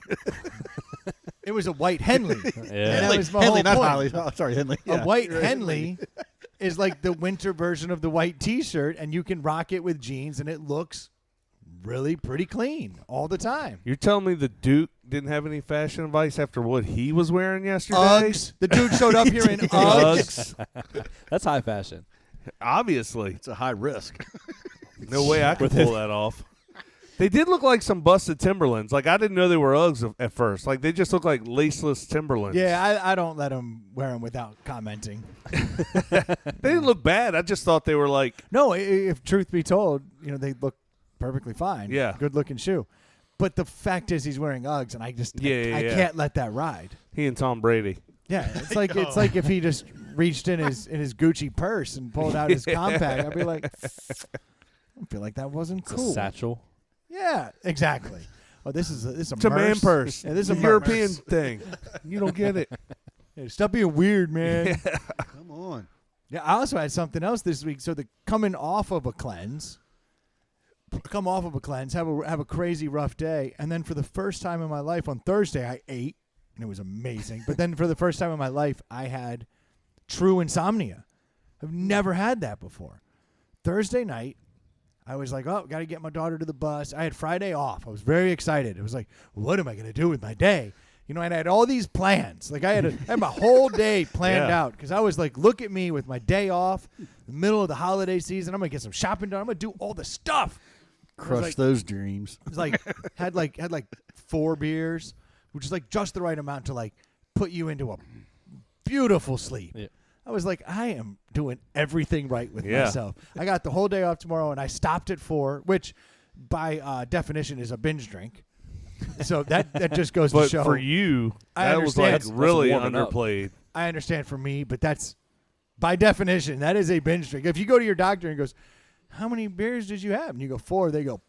It was a white Henley. Yeah. And that was my Henley, whole not point. Holly. Oh, sorry, Henley. A Yeah. white Henley is like the winter version of the white T-shirt, and you can rock it with jeans, and it looks really pretty clean all the time. You're telling me the Duke didn't have any fashion advice after what he was wearing yesterday? Uggs. The dude showed up here in Uggs. That's high fashion. Obviously. It's a high risk. No way I could pull that off. They did look like some busted Timberlands. Like, I didn't know they were Uggs at first. Like, they just look like laceless Timberlands. Yeah, I don't let him wear them without commenting. They didn't look bad. I just thought they were like... No, if truth be told, they look perfectly fine. Yeah. Good-looking shoe. But the fact is he's wearing Uggs, and I Yeah. can't let that ride. He and Tom Brady. Yeah, it's like if he just reached in his Gucci purse and pulled out his compact. I'd be like, I feel like that wasn't It's cool. a satchel. Yeah, exactly. Oh, this is a It's a man purse. Yeah, this is It's a a European thing. You don't get it. Hey, stop being weird, man. Come on. Yeah, I also had something else this week. So coming off of a cleanse, have a crazy rough day, and then for the first time in my life on Thursday I ate, and it was amazing. But then for the first time in my life I had true insomnia. I've never had that before. Thursday night, I was like, oh, got to get my daughter to the bus. I had Friday off. I was very excited. It was like, what am I going to do with my day? And I had all these plans. Like I had my whole day planned out because I was like, look at me with my day off, the middle of the holiday season. I'm going to get some shopping done. I'm going to do all the stuff. Crush those dreams. It was like had 4 beers, which is like just the right amount to like put you into a beautiful sleep. Yeah. I was like, I am doing everything right with myself. I got the whole day off tomorrow, and I stopped at 4, which by definition is a binge drink. So that just goes to show. But for you, I that was like understand. really That's warming up. underplayed. I understand for me, but that's by definition, that is a binge drink. If you go to your doctor and he goes, how many beers did you have? And you go 4, they go,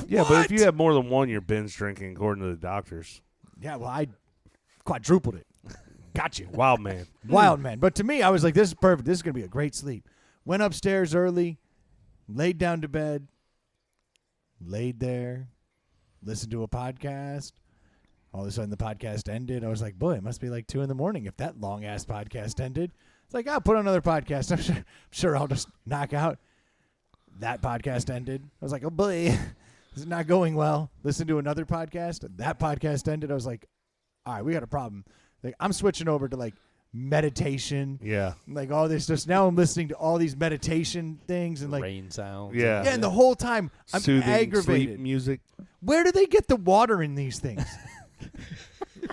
Yeah, what? but if you have more than one, you're binge drinking, according to the doctors. Yeah, well, I quadrupled it. Got you. Wild man. Wild man. But to me, I was like, this is perfect. This is going to be a great sleep. Went upstairs early, laid down to bed, laid there, listened to a podcast. All of a sudden, the podcast ended. I was like, boy, it must be like 2 a.m. if that long-ass podcast ended. It's like, I'll put on another podcast. I'm sure I'll just knock out. That podcast ended. I was like, oh, boy, this is not going well. Listen to another podcast. That podcast ended. I was like, all right, we got a problem. Like, I'm switching over to like meditation, Yeah. like all this. Just now, I'm listening to all these meditation things and like, Rain sounds. Yeah. yeah. And the whole time, I'm Soothing aggravated. sleep music. Where do they get the water in these things?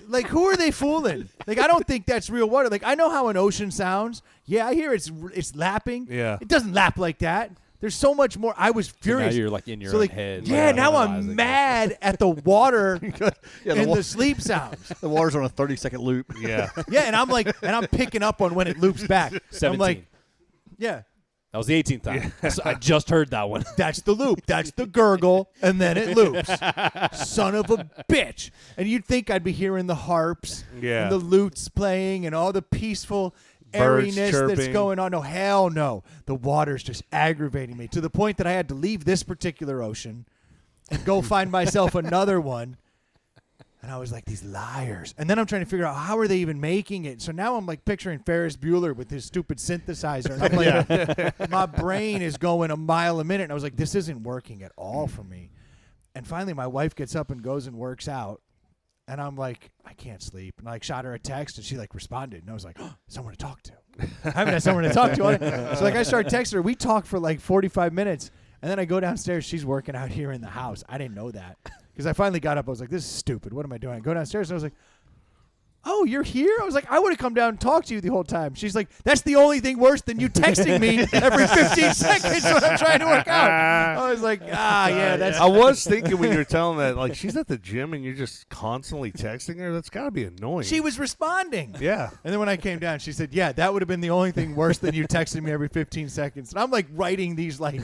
Like, who are they fooling? Like, I don't think that's real water. Like, I know how an ocean sounds. Yeah, I hear it's lapping. Yeah. It doesn't lap like that. There's so much more. I was So now furious. you're like in your So, own like, head. yeah, like, now analyzing I'm it. mad at the water Yeah, and the sleep sounds. The water's on a 30-second loop. Yeah. Yeah, and I'm picking up on when it loops back. 17. I'm like, yeah, That was the 18th time. I just heard that one. that's the loop. That's the gurgle, and then it loops. Son of a bitch. And you'd think I'd be hearing the harps Yeah. and the lutes playing and all the peaceful Birds airiness that's chirping. going on. No, hell no. The water's just aggravating me to the point that I had to leave this particular ocean and go find myself another one. And I was like, these liars. And then I'm trying to figure out how are they even making it. So now I'm like picturing Ferris Bueller with his stupid synthesizer. And I'm like, my brain is going a mile a minute. And I was like, this isn't working at all for me. And finally my wife gets up and goes and works out. And I'm like, I can't sleep. And I like shot her a text and she like responded. And I was like, oh, someone to talk to. I haven't had someone to talk to. So like I started texting her. We talked for like 45 minutes. And then I go downstairs. She's working out here in the house. I didn't know that. Because I finally got up. I was like, this is stupid. What am I doing? I go downstairs and I was like, oh, you're here? I was like, I would have come down and talked to you the whole time. She's like, that's the only thing worse than you texting me every 15 seconds when I'm trying to work out. I was like, yeah, that's... I was thinking when you were telling that, like, she's at the gym and you're just constantly texting her. That's got to be annoying. She was responding. Yeah. And then when I came down, she said, yeah, that would have been the only thing worse than you texting me every 15 seconds. And I'm like writing these like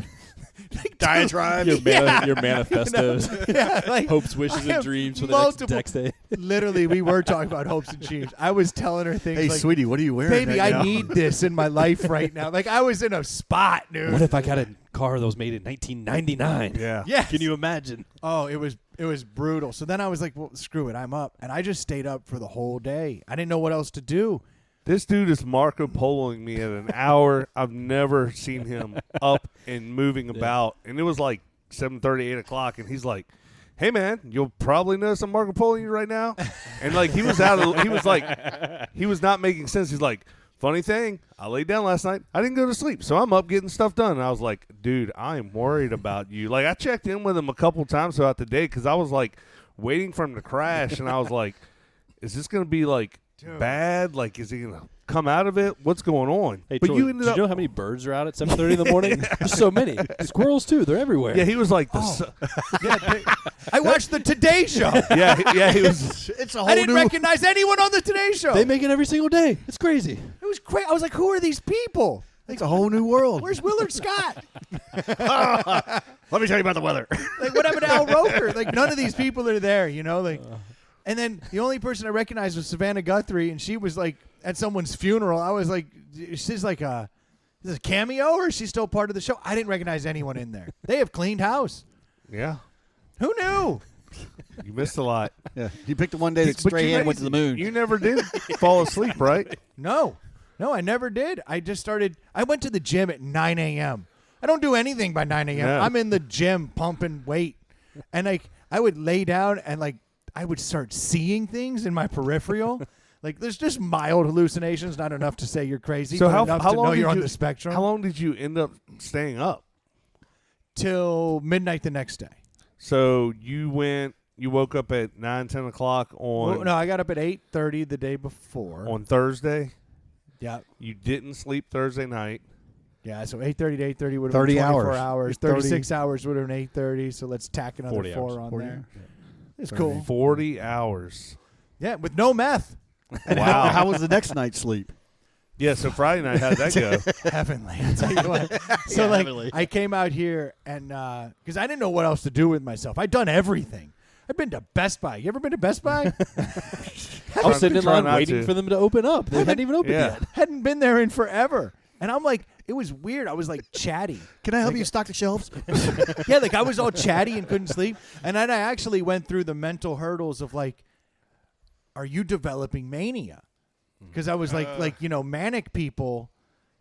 Diatribe. Your manifestos. yeah, like Hopes, wishes, I and have dreams for the multiple- next day. Literally, we were talking about hopes and dreams. I was telling her things Hey, like, sweetie, what are you wearing? baby, right I now? need this in my life right now. Like, I was in a spot, dude. What if I got a car that was made in 1999? Yeah. Yes. Can you imagine? Oh, it was brutal. So then I was like, well, screw it, I'm up. And I just stayed up for the whole day. I didn't know what else to do. This dude is Marco Poloing me at an hour. I've never seen him up and moving about. And it was like 7:30, 8 o'clock. And he's like, hey man, you'll probably notice I'm Marco Polo you right now. And like he was he was not making sense. He's like, funny thing, I laid down last night. I didn't go to sleep, so I'm up getting stuff done. And I was like, dude, I am worried about you. Like I checked in with him a couple times throughout the day because I was like waiting for him to crash, and I was like, is this gonna be like bad? Like, is he gonna come out of it? What's going on? Hey, but Troy, you ended did up. you know how many birds are out at 7:30 in the morning? There's so many. Squirrels too. They're everywhere. Yeah, he was like I watched the Today Show. yeah, he was. It's a whole I didn't new. recognize anyone on the Today Show. They make it every single day. It's crazy. It was crazy. I was like, who are these people? It's a whole new world. Where's Willard Scott? Let me tell you about the weather. Like, what happened to Al Roker? Like, none of these people are there, you know? Like, and then the only person I recognized was Savannah Guthrie, and she was like at someone's funeral. I was like, she's like is this a cameo or is she still part of the show? I didn't recognize anyone in there. They have cleaned house. Yeah, Who knew? you missed a lot. Yeah, you picked the one day that But Stray you Hand went to the moon. You never did fall asleep, right? No, I never did. I just started. I went to the gym at 9 a.m. I don't do anything by 9 a.m. No. I'm in the gym pumping weight, and like I would lay down and like I would start seeing things in my peripheral. Like there's just mild hallucinations, not enough to say you're crazy. So but how enough how to long know did you're on you, the spectrum? How long did you end up staying up? Till midnight the next day. So you woke up at 9, 10 o'clock on No, I got up at 8:30 the day before. on Thursday. Yeah, You didn't sleep Thursday night. yeah. So 8:30 to 8:30 would have 30 been 24 hours. hours. 30 36 hours would have been 8:30. So let's tack another 40 4 hours. on 40 there. hours. It's cool. 40 hours. Yeah, with no meth. Wow. How was the next night's sleep? Yeah, so Friday night, how'd that go? Heavenly, I'll tell you what. So Yeah, like, heavenly. I came out here and because I didn't know what else to do with myself. I'd done everything. I've been to Best Buy. You ever been to Best Buy? I was sitting in Try line not waiting to. for them to open up. They hadn't even opened Yeah. yet. Hadn't been there in forever. And I'm like, it was weird. I was like chatty. Can I help you stock the shelves? Yeah, like I was all chatty and couldn't sleep. And then I actually went through the mental hurdles of like, are you developing mania? Because I was like, you know, manic people,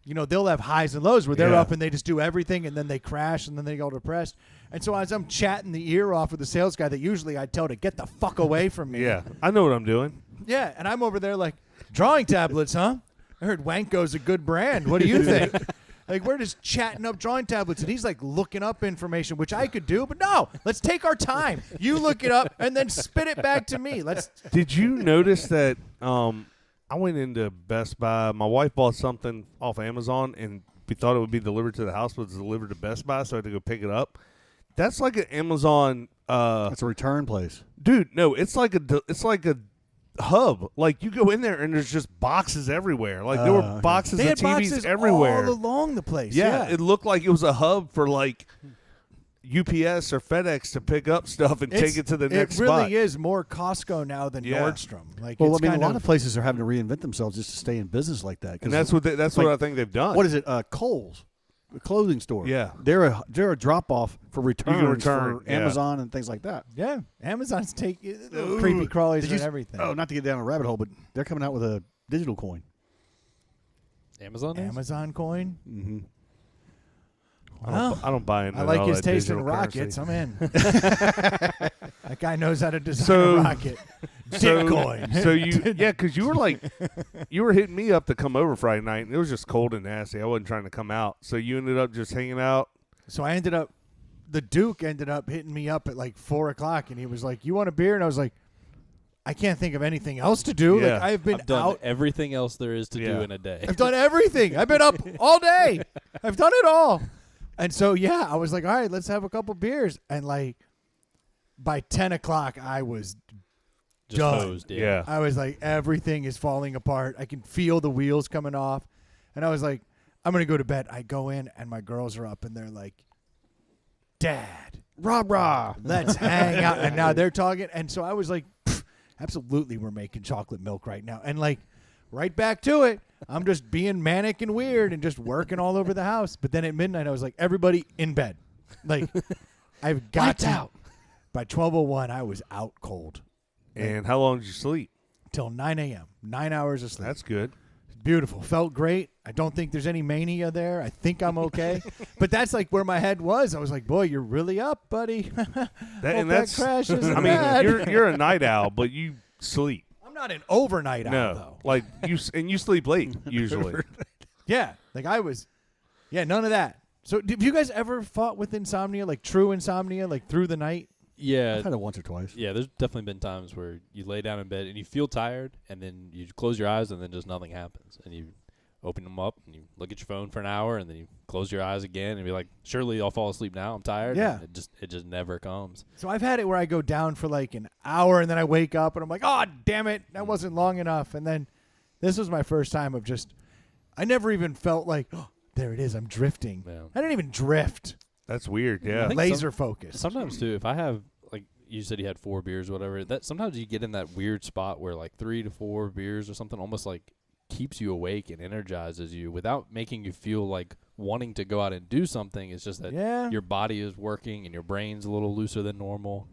you know, they'll have highs and lows where they're Yeah. up and they just do everything and then they crash and then they go depressed. And so as I'm chatting the ear off with the sales guy that usually I'd tell to get the fuck away from me. Yeah, I know what I'm doing. Yeah, and I'm over there like, drawing tablets, huh? I heard Wanko's a good brand. What do you think? Like, we're just chatting up drawing tablets, and he's like looking up information, which I could do, but no, let's take our time. You look it up and then spit it back to me. Did you notice that I went into Best Buy. My wife bought something off Amazon, and we thought it would be delivered to the house, but it was delivered to Best Buy, so I had to go pick it up. That's like an Amazon. That's a return place. Dude, no, it's like a hub. Like you go in there and there's just boxes everywhere. Like there were Okay. boxes They of had TVs boxes everywhere. all along the place. Yeah, it looked like it was a hub for like UPS or FedEx to pick up stuff and take it to the next It really spot. is more Costco now than Yeah. Nordstrom. Like, Well, I it's mean, a kind lot of places are having to reinvent themselves just to stay in business like that. 'cause And that's what that's like, what I think they've done. What is it? Kohl's, a clothing store. Yeah. they're a drop off for returns return, for yeah. Amazon and things like that. Yeah, Amazon's taking creepy crawlies Did and you everything. Oh, not to get down a rabbit hole, but they're coming out with a digital coin. Amazon is? Amazon coin. Mm-hmm. I don't buy into I like all his that taste in digital rockets. currency. I'm in. That guy knows how to design So- a rocket. So, Bitcoin. so you, yeah, because you were like, you were hitting me up to come over Friday night, and it was just cold and nasty. I wasn't trying to come out, so you ended up just hanging out. So I ended up, the Duke ended up hitting me up at like 4 o'clock, and he was like, "You want a beer?" And I was like, "I can't think of anything else to do. Yeah. Like I've been I've done out. everything else there is to Yeah. do in a day. I've done everything. I've been up all day. I've done it all." And so yeah, I was like, "All right, let's have a couple beers." And like by 10 o'clock, I was Just done. hosed, Yeah. I was like, everything is falling apart. I can feel the wheels coming off. And I was like, I'm going to go to bed. I go in, and my girls are up, and they're like, "Dad, Rah. let's hang out." And now they're talking. And so I was like, absolutely, we're making chocolate milk right now. And like, right back to it. I'm just being manic and weird and just working all over the house. But then at midnight, I was like, everybody in bed. Like, I've got Lights to. out. By 12:01, I was out cold. And how long did you sleep? Till 9 a.m. 9 hours of sleep. That's good. beautiful. Felt great. I don't think there's any mania there. I think I'm okay. But that's like where my head was. I was like, boy, you're really up, buddy. That crash isn't I mean, bad. you're a night owl, but you sleep. I'm not an overnight owl, No, though. like you sleep late usually. Yeah, like I was. Yeah, none of that. So have you guys ever fought with insomnia, like true insomnia, like through the night? Yeah. I've had it once or twice. Yeah, there's definitely been times where you lay down in bed and you feel tired, and then you close your eyes, and then just nothing happens. And you open them up, and you look at your phone for an hour, and then you close your eyes again, and be like, surely I'll fall asleep now. I'm tired. Yeah. And it just never comes. So I've had it where I go down for like an hour, and then I wake up, and I'm like, oh, damn it, that wasn't long enough. And then this was my first time of just, I never even felt like, oh, there it is, I'm drifting. Yeah. I didn't even drift. That's weird. I Yeah. think Laser focused. Sometimes too, if I have like you said, you had 4 beers, or whatever. That sometimes you get in that weird spot where like 3 to 4 beers or something almost like keeps you awake and energizes you without making you feel like wanting to go out and do something. It's just that your body is working and your brain's a little looser than normal.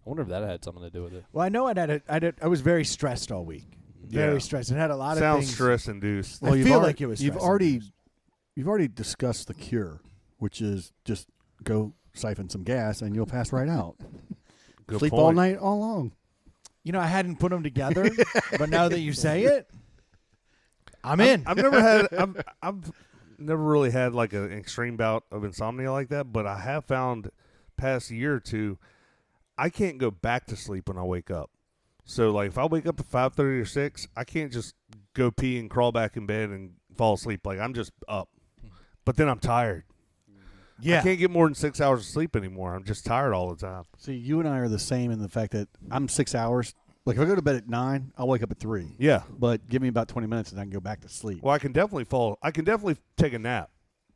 I wonder if that had something to do with it. Well, I know I was very stressed all week. Very stressed. And had a lot of Sounds things. stress induced. Well, I feel like it was You've stress-induced. already discussed the cure, which is just go siphon some gas and you'll pass right out. Good Sleep point. all night, all long. You know, I hadn't put them together, but now that you say it, I'm in. I've never really had like an extreme bout of insomnia like that, but I have found past year or two, I can't go back to sleep when I wake up. So like if I wake up at 5:30 or 6, I can't just go pee and crawl back in bed and fall asleep. Like I'm just up, but then I'm tired. Yeah. I can't get more than 6 hours of sleep anymore. I'm just tired all the time. See, you and I are the same in the fact that I'm 6 hours. Like if I go to bed at 9, I'll wake up at 3. Yeah. But give me about 20 minutes and I can go back to sleep. Well, I can definitely take a nap.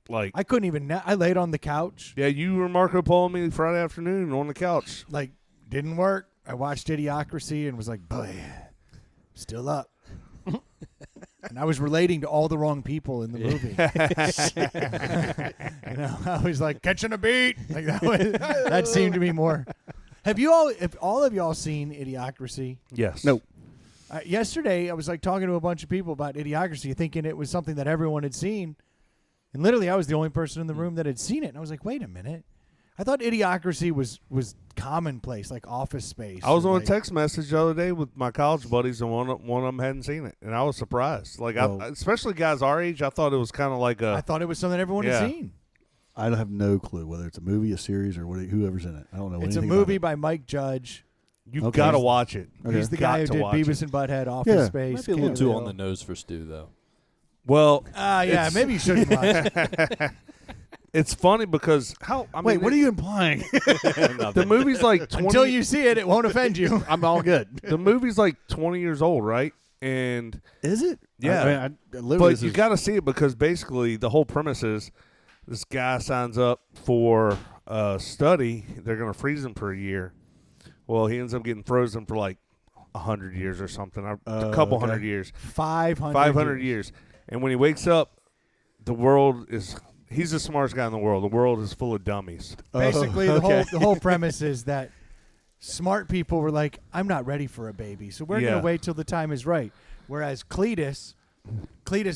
Like I couldn't even. I laid on the couch. yeah, you were Marco Polo me Friday afternoon on the couch. Like didn't work. I watched Idiocracy and was like, boy, still up. And I was relating to all the wrong people in the movie. You know, I was like catching a beat. Like that seemed to be more. Have all of y'all seen Idiocracy? Yes. Nope. Yesterday, I was like talking to a bunch of people about Idiocracy, thinking it was something that everyone had seen, and literally, I was the only person in the room that had seen it. And I was like, "Wait a minute! I thought Idiocracy was commonplace, like Office Space." I was or on like, a text message the other day with my college buddies, and one of them hadn't seen it, and I was surprised. Like, Well- especially guys our age, I thought it was kind of like I thought it was something everyone Yeah. had seen. I have no clue whether it's a movie, a series, or whoever's in it. I don't know. It's a anything movie about by Mike Judge. you've Okay. got to watch it. Okay. He's the Got guy who to did watch Beavis it. and Butthead, Office Yeah. Space. Might be a little King too of on the the nose for Stu, though. Well, yeah, it's- maybe you shouldn't watch it. it's funny because Wait, what are you implying? The movie's like 20. Until you see it, it won't offend you. I'm all good. The movie's like 20 years old, right? And Is it? Yeah. I literally, but this you is- got to see it because basically the whole premise is this guy signs up for a study. They're going to freeze him for a year. Well, he ends up getting frozen for like 100 years or something, a couple okay. hundred years, 500 years. And when he wakes up, the world is. He's the smartest guy in the world. The world is full of dummies. Basically, okay. the whole premise is that smart people were like, "I'm not ready for a baby, so we're Yeah. gonna wait till the time is right." Whereas Cletus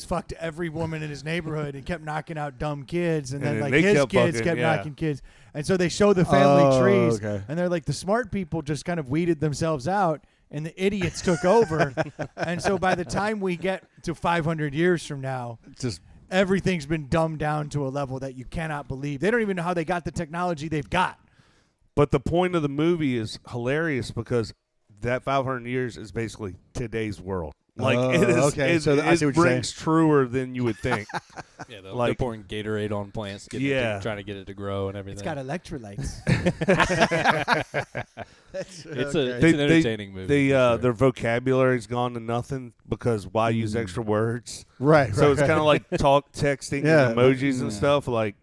fucked every woman in his neighborhood and kept knocking out dumb kids, and then And like they his kept kids fucking, kept yeah. knocking kids, and so they show the family trees, okay. and they're like the smart people just kind of weeded themselves out, and the idiots took over, and so by the time we get to 500 years from now. just Everything's been dumbed down to a level that you cannot believe. They don't even know how they got the technology they've got. But the point of the movie is hilarious because that 500 years is basically today's world. Like it is. okay. It, So I see it what you're rings truer than you would think. Yeah, they're Like- pouring Gatorade on plants, trying to get it to grow and everything. It's got electrolytes. It's an entertaining movie. for sure. Their vocabulary's gone to nothing because why use extra words? right. So it's kind of like talk texting Yeah, and emojis and yeah. stuff. Like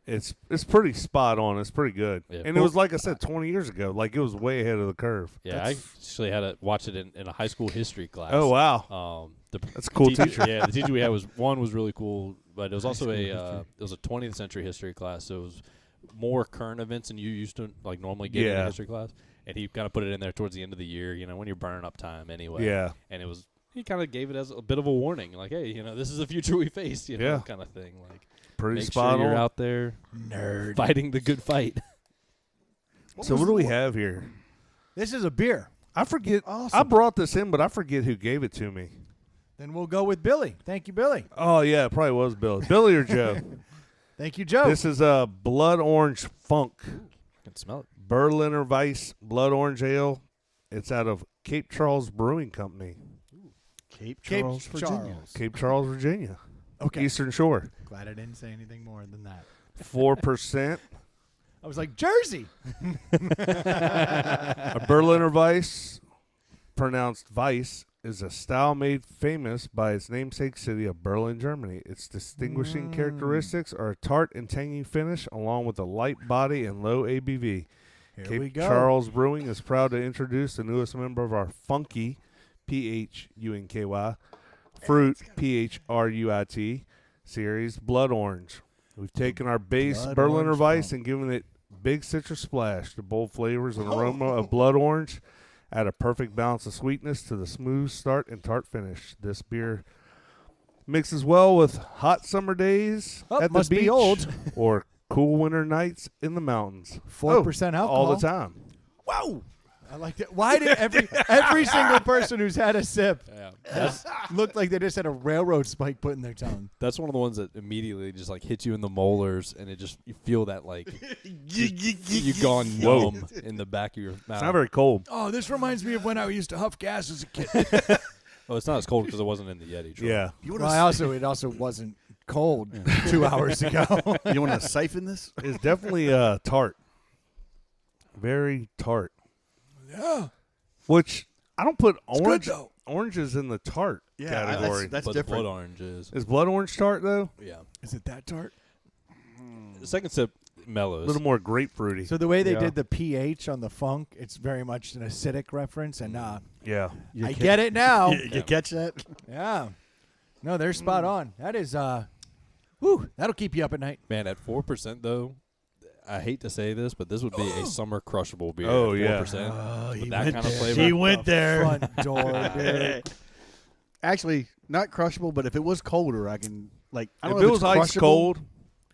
it's pretty spot on. It's pretty good. Yeah. And it was like I said 20 years ago. Like it was way ahead of the curve. Yeah, I actually had to watch it in a high school history class. Oh wow. That's a cool teacher. Yeah, the teacher we had was really cool, but it was also it was a 20th century history class, so it was more current events than you used to like normally get in a Yeah. history class. And he kind of put it in there towards the end of the year, when you're burning up time anyway. Yeah. And it was He kind of gave it as a bit of a warning, like, hey, this is the future we face, kind of thing. Like, Pretty make spot sure you're on. out there Nerd. fighting the good fight. So what do we have here? This is a beer. I forget. Awesome. I brought this in, but I forget who gave it to me. Then we'll go with Billy. Thank you, Billy. Oh yeah, it probably was Billy. Billy or Joe. Thank you, Joe. This is a blood orange Phunk I can smell it. Berliner Weiss blood orange ale. It's out of Cape Charles Brewing Company, Cape Cape Charles, Virginia. Charles. Cape Charles, Virginia, Okay. Eastern Shore. Glad I didn't say anything more than that. 4%. I was like, Jersey. A Berliner Weiss, pronounced Weiss, is a style made famous by its namesake city of Berlin, Germany. Its distinguishing characteristics are a tart and tangy finish, along with a light body and low ABV. Here Cape we go. Charles Brewing is proud to introduce the newest member of our funky, PHUNKY, fruit, PHRUIT, series, Blood Orange. We've taken our base Blood Berliner Orange Weiss Phunk. and given it big citrus splash. The bold flavors and aroma of blood orange add a perfect balance of sweetness to the smooth start and tart finish. This beer mixes well with hot summer days Oh, at the must be beach old. or cool winter nights in the mountains. 4% alcohol. All the time. Whoa. I liked it. Why did every single person who's had a sip Yeah, look like they just had a railroad spike put in their tongue? that's one of the ones that immediately just like hits you in the molars, and you feel that like you've gone Whoa. numb in the back of your mouth. It's not very cold. Oh, this reminds me of when I used to huff gas as a kid. Oh, it's not as cold because it wasn't in the Yeti. Troy. Yeah. You Well, it also wasn't cold 2 hours ago. you want to siphon this? It's definitely tart. Very tart. Yeah. Which I don't put good, orange though. oranges in the tart category. That's but different. the blood orange is. Is blood orange tart though? Yeah. Is it that tart? The second sip A mellows. little more grapefruity. So the way they Yeah. did the pH on the Phunk, it's very much an acidic reference, and Yeah. You I ca- get it now. You catch that? Yeah. No, they're spot on. That is, whew, that'll keep you up at night. Man, at 4% though, I hate to say this, but this would be a summer crushable beer. Oh, at yeah. 4%. Oh, with that kind of flavor. He went there. Front door, dude. Actually, not crushable, but if it was colder, I can I If don't it know was it's ice crushable. cold,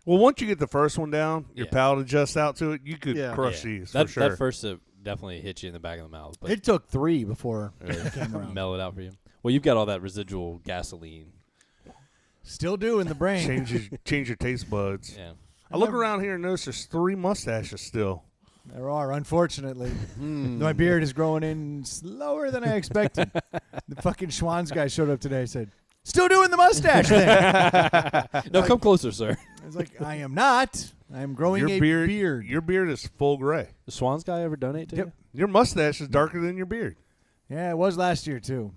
well, once you get the first one down, your Yeah. palate adjusts out to it. You could Yeah. crush Yeah. these That, for sure. that first sip definitely hits you in the back of the mouth, but It took 3 before really it came around. mellow it out for you. Well, you've got all that residual gasoline. Still do in the brain. change your taste buds. Yeah. I look around here and notice there's 3 mustaches still. There are, unfortunately. My beard is growing in slower than I expected. The fucking Schwann's guy showed up today and said, still doing the mustache thing. No, come closer, sir. I was like, I am not. I am growing a beard. Your beard is full gray. Does Swan's guy ever donate to Yep. you? Your mustache is darker than your beard. Yeah, it was last year, too.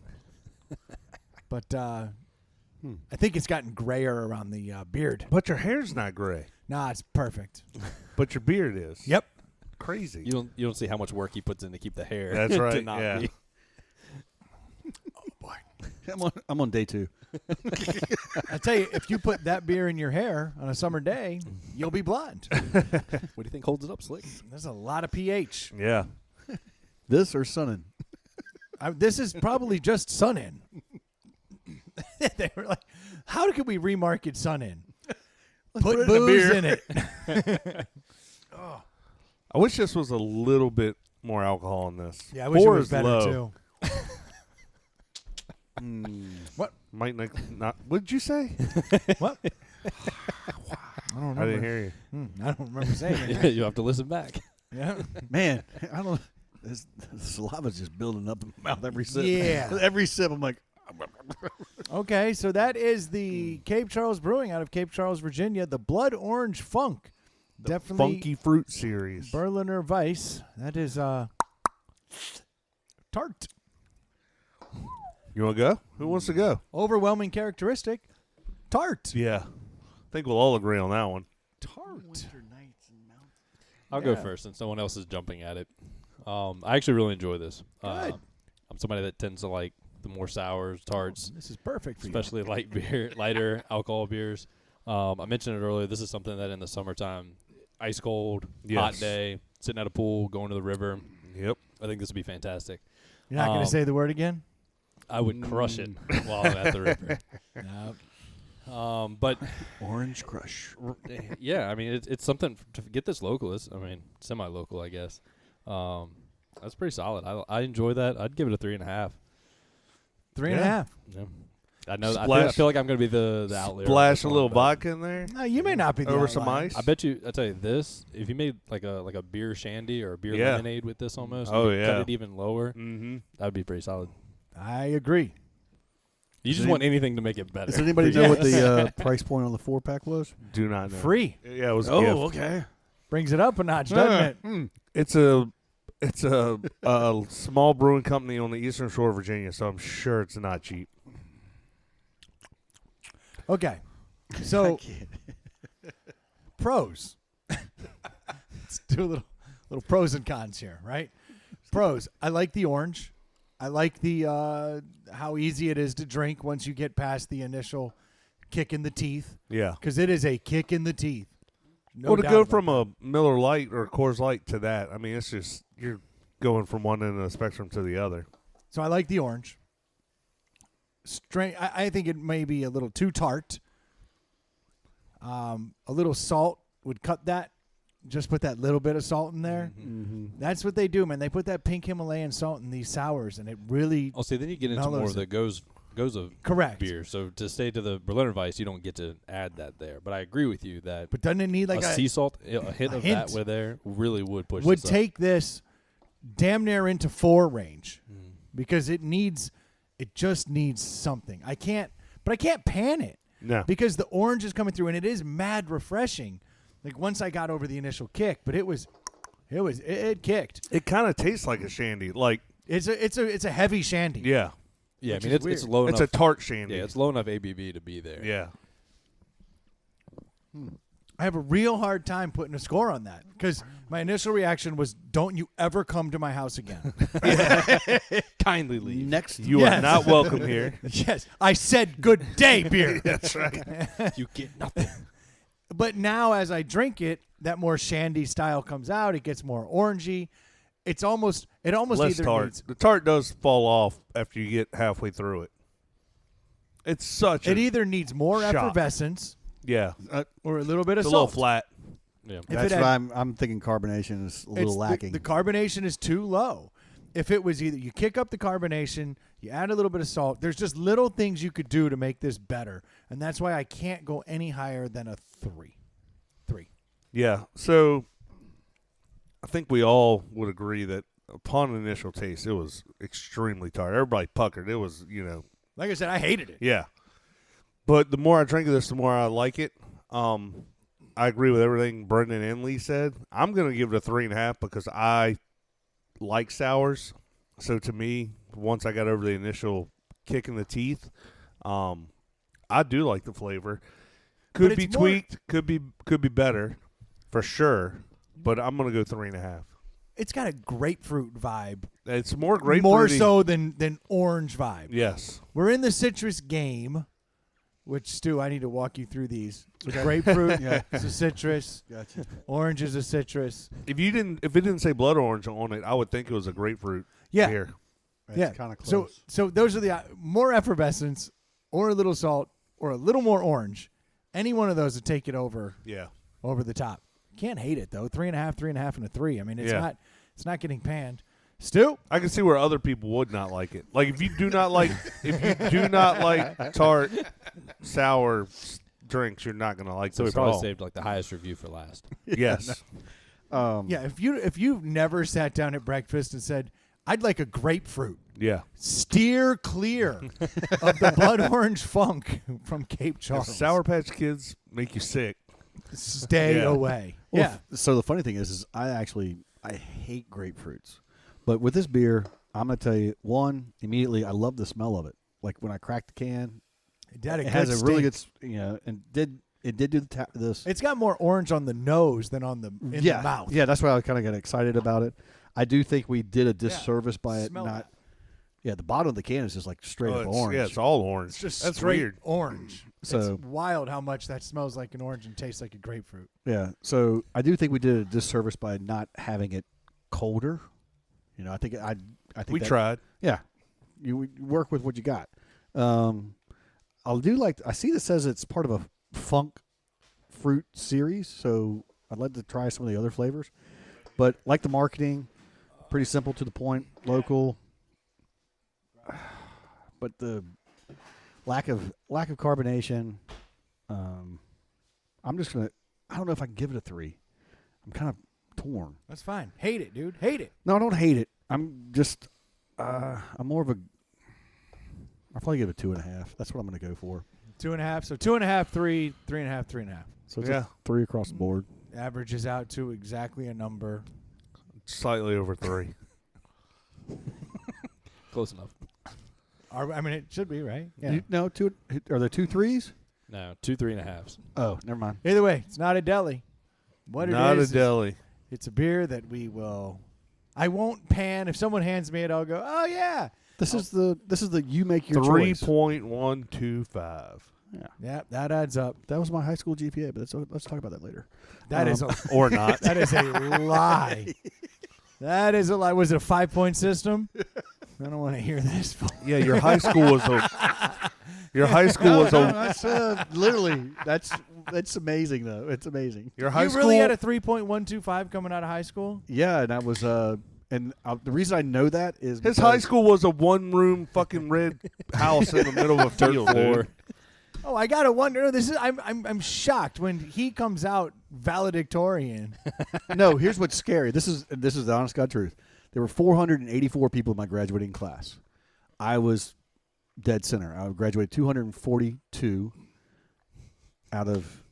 But I think it's gotten grayer around the beard. But your hair's not gray. Nah, it's perfect. But your beard is. Yep. Crazy. You don't see how much work he puts in to keep the hair. That's to right, not yeah. be. I'm on day 2. I tell you, if you put that beer in your hair on a summer day, you'll be blonde. What do you think holds it up, Slick? There's a lot of pH. Yeah. This or Sunnin? This is probably just Sun In. They were like, how can we remarket Sun In? Put put it in a booze beer. in it. I wish this was a little bit more alcohol in this. Yeah, I wish 4 it was is better, low. too. Might not. What did you say? What? I don't remember. I didn't hear you. I don't remember saying it. Yeah, you have to listen back. Yeah. Man, I don't. This saliva's just building up in my mouth every sip. Yeah. Every sip, I'm like, Okay, so that is the Cape Charles Brewing out of Cape Charles, Virginia. The Blood Orange Phunk. Definitely Funky Fruit series. Berliner Weiss. That is tart. You want to go? Who wants to go? Overwhelming characteristic. Tart. Yeah. I think we'll all agree on that one. Tart. I'll go Yeah. first since no one else is jumping at it. I actually really enjoy this. Good. I'm somebody that tends to like the more sours, tarts, This is perfect for especially lighter alcohol beers. I mentioned it earlier. This is something that in the summertime, ice cold, hot Yes. day, sitting at a pool, going to the river. Yep. I think this would be fantastic. you. You're not going to say the word again? I would crush it while I'm at the river. But Orange Crush. yeah, I mean, it's something to get this local. I mean, semi-local, I guess. That's pretty solid. I enjoy that. I'd give it a 3.5. 3.5. Yeah. I know. Splash. I feel like I'm going to be the outlier. on Splash this a one, little but vodka in there No, you may not be the over some outlier. ice. I bet you. I tell you this: if you made like a beer shandy or a beer Yeah. lemonade with this, almost, Oh, and you cut yeah. it even lower, Mm-hmm. that'd be pretty solid. I agree. You just want anything to make it better. Does anybody know what the price point on the 4-pack was? Do not know. Free. Yeah, it was a gift. okay. Brings it up a notch, doesn't it? It's a small brewing company on the eastern shore of Virginia, so I'm sure it's not cheap. Okay. So, pros. Let's do a little pros and cons here, right? Pros. I like the orange. I like the how easy it is to drink once you get past the initial kick in the teeth, Yeah. because it is a kick in the teeth. No Well, to doubt go about from that. a Miller Lite or a Coors Light to that, I mean, it's just you're going from one end of the spectrum to the other. So I like the orange. I think it may be a little too tart. A little salt would cut that. Just put that little bit of salt in there. That's what they do, man. They put that pink Himalayan salt in these sours, and it really Oh, see, then you get into more mellows of the goes of correct. beer. So to stay to the Berliner Weiss, you don't get to add that there. But I agree with you that But doesn't it need like a sea salt, a hint a of hint that with there really would push. would this up. take this damn near into 4 range Mm. because it just needs something. I can't pan it No. because the orange is coming through, and it is mad refreshing. Like once I got over the initial kick, but it kicked. It kind of tastes like a shandy. Like, It's a heavy shandy. yeah. Yeah, I which mean is it's weird. low It's enough. a tart shandy. Yeah, it's low enough ABV to be there. Yeah. I have a real hard time putting a score on that because my initial reaction was, "Don't you ever come to my house again." Kindly leave. Next. You Yes. are not welcome here. Yes, I said good day, beer. That's right. You get nothing. But now as I drink it, that more shandy style comes out. It gets more orangey. It almost Less either tart. needs. The tart does fall off after you get halfway through it. It's such It a either needs more shock. effervescence yeah. or a little bit of It's a little salt. flat. Yeah. If That's it what had- I'm thinking. Carbonation is a little lacking. The carbonation is too low. If it was either you kick up the carbonation, you add a little bit of salt. There's just little things you could do to make this better, and that's why I can't go any higher than a 3. Yeah. So I think we all would agree that upon initial taste, it was extremely tart. Everybody puckered. It was, Like I said, I hated it. yeah. But the more I drink of this, the more I like it. I agree with everything Brendan and Lee said. I'm going to give it a 3.5 because I like sours. So to me, once I got over the initial kick in the teeth, I do like the flavor. Could But be it's more- tweaked. Could be better, for sure. But I'm going to go 3.5. It's got a grapefruit vibe, It's more grapefruity. more so than orange vibe. Yes. We're in the citrus game, which, Stu, I need to walk you through these. So grapefruit is a citrus. Gotcha. Orange is a citrus. If it didn't say blood orange on it, I would think it was a grapefruit. Yeah. Here. That's kind of close. So those are the more effervescence or a little salt or a little more orange. Any one of those would take it over Yeah. the top. Can't hate it though. 3.5, and a 3. I mean, it's Yeah. not getting panned. Stu, I can see where other people would not like it. Like if you do not like tart sour drinks, you're not gonna like So we this at probably all. saved like the highest review for last. Yes. yeah, if you've never sat down at breakfast and said, "I'd like a grapefruit," Yeah. steer clear of the blood orange funk from Cape If Charles. Sour Patch Kids make you sick. Stay Yeah. away. Well, Yeah. So the funny thing is I hate grapefruits, but with this beer, I'm gonna tell you immediately I love the smell of it. Like when I crack the can, It has a really good, and it did do this. It's got more orange on the nose than on the in the mouth. Yeah, that's why I kind of got excited about it. I do think we did a disservice by it Smell not. that. Yeah, the bottom of the can is just like straight up orange. Yeah, it's all orange. It's just That's straight weird. orange. So- it's wild how much that smells like an orange and tastes like a grapefruit. Yeah, so I do think we did a disservice by not having it colder. I think We that- tried. Yeah, you work with what you got. I'll do like I see this says it's part of a Phunk fruit series, so I'd like to try some of the other flavors. But like the marketing, pretty simple to the point, local. But the lack of carbonation. I'm just gonna. I don't know if I can give it a 3. I'm kind of torn. That's fine. Hate it, dude. Hate it. No, I don't hate it. I'm just. I'm more of a. I'll probably give it a 2.5. That's what I'm going to go for. 2.5. So 2.5, 3, 3.5, 3.5. So it's a 3 across the board. Averages out to exactly a number. Slightly over 3. Close enough. I mean, it should be, right? Yeah. No, two. Are there 2 3s? No, 2 3.5s. Oh, never mind. Either way, it's not a deli. What Not it is, a deli. it's a beer that we will. I won't pan. If someone hands me it, I'll go, oh, yeah. This is the you make your choice. 3.125. Yeah, Yeah, that adds up. that was my high school GPA, but let's talk about that later. That is Or not. that is a lie. That is a lie. Was it a 5-point system? I don't want to hear this. Yeah, your high school was a. Your high school was a. That's literally that's amazing though. It's amazing. Your high You school really had a 3.125 coming out of high school? Yeah, and I was and the reason I know that is his high school was a 1-room fucking red house in the middle of a field. Dude. Oh, I gotta wonder. This is I'm shocked when he comes out valedictorian. No, here's what's scary. This is the honest God truth. There were 484 people in my graduating class. I was dead center. I graduated 242 out of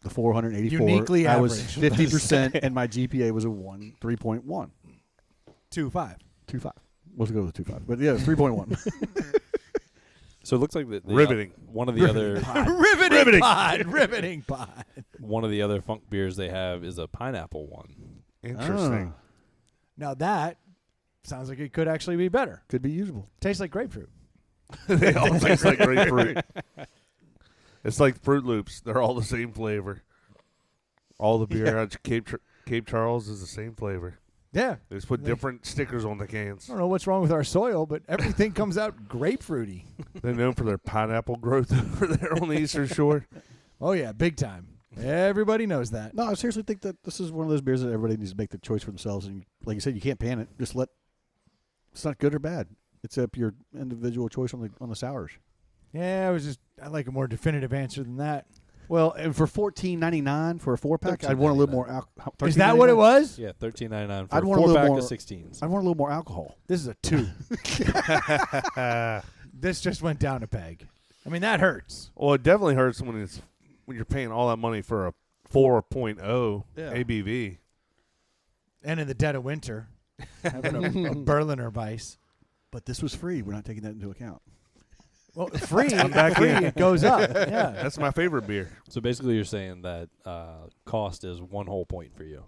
the 484. Uniquely I was average. 50%, and my GPA was a 3.1. 2.5. 2.5. Let's go with 2.5. But yeah, 3.1. So it looks like the Riveting. One of the other Riveting pod. Riveting pod. one of the other Phunk beers they have is a pineapple one. Interesting. Now that sounds like it could actually be better. Could be usable. Tastes like grapefruit. They all taste like grapefruit. It's like Fruit Loops. They're all the same flavor. All the beer out of Cape Charles is the same flavor. Yeah. They just put different stickers on the cans. I don't know what's wrong with our soil, but everything comes out grapefruity. They're known for their pineapple growth over there on the Eastern Shore. Oh, yeah, big time. Everybody knows that. No, I seriously think that this is one of those beers that everybody needs to make the choice for themselves. And like you said, you can't pan it. Just it's not good or bad. It's up your individual choice on the sours. Yeah, I like a more definitive answer than that. Well, and for $14.99 for a 4-pack, I'd want a little more alcohol. Is that what it was? Yeah, $13.99 for I'd a want a little 4-pack more- of 16s. I'd want a little more alcohol. This is a 2. This just went down a peg. I mean, that hurts. Well, it definitely hurts when you're paying all that money for a 4.0 Yeah. ABV. And in the dead of winter, having a Berliner Weiss. But this was free. We're not taking that into account. Well, free, back free, in. it goes up. Yeah. That's my favorite beer. So basically you're saying that cost is 1 whole point for you.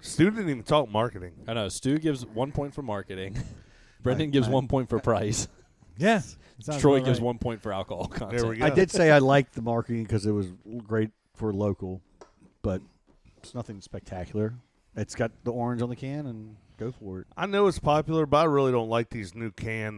Stu didn't even talk marketing. I know. Stu gives 1 point for marketing. Brendan gives 1 point for price. Yeah. Troy gives 1 point for alcohol content. There we go. I did say I liked the marketing because it was great for local, but it's nothing spectacular. It's got the orange on the can, and go for it. I know it's popular, but I really don't like these new can.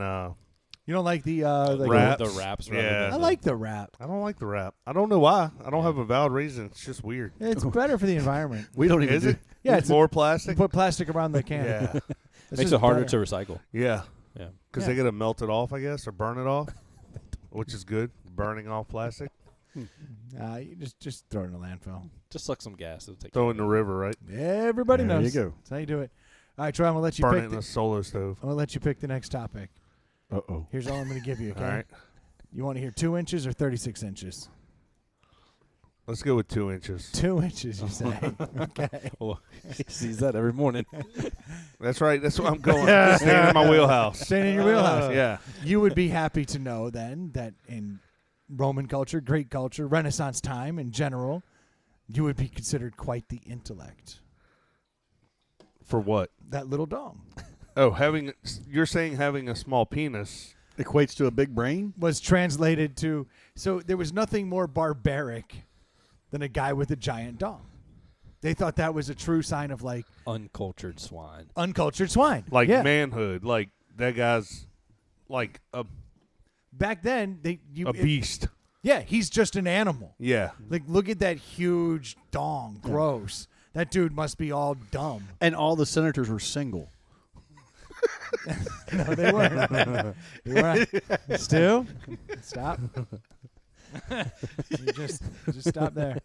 You don't like the Wraps. The wraps. rather Yeah. than I the- like the wrap. I don't like the wrap. I don't know why. I don't have a valid reason. It's just weird. It's better for the environment. We don't even Is do it? Yeah, It's it's more You plastic. put plastic around the can. Yeah, It's Makes just it harder better. to recycle. yeah. Yeah. Because they got to melt it off, I guess, or burn it off, which is good. Burning off plastic. You just throw it in a landfill. Just suck some gas. It'll take Throw care it of in the river, right? Everybody There knows. you go. That's how you do it. All right, Troy, I'm gonna let you Burn it pick. in a solo stove. I'm gonna let you pick the next topic. Uh-oh. Here's all I'm gonna give you. Okay. All right. You want to hear 2 inches or 36 inches? Let's go with 2 inches. 2 inches, you say? Okay. Well, he sees that every morning. That's right. That's where I'm going. Staying in my wheelhouse. Staying in your wheelhouse. Yeah. You would be happy to know then that in Roman culture, Greek culture, Renaissance time in general, you would be considered quite the intellect. For what? That little dong Oh, you're saying having a small penis. Equates to a big brain? was translated to. So there was nothing more barbaric than a guy with a giant dong. They thought that was a true sign of like Uncultured swine. uncultured swine. Like yeah. manhood. Like that guy's like a Back then, beast. Yeah, he's just an animal. Yeah. Like, look at that huge dong. Gross. That dude must be all dumb. And all the senators were single. No, they weren't. They weren't. Stu, stop. You just stop there.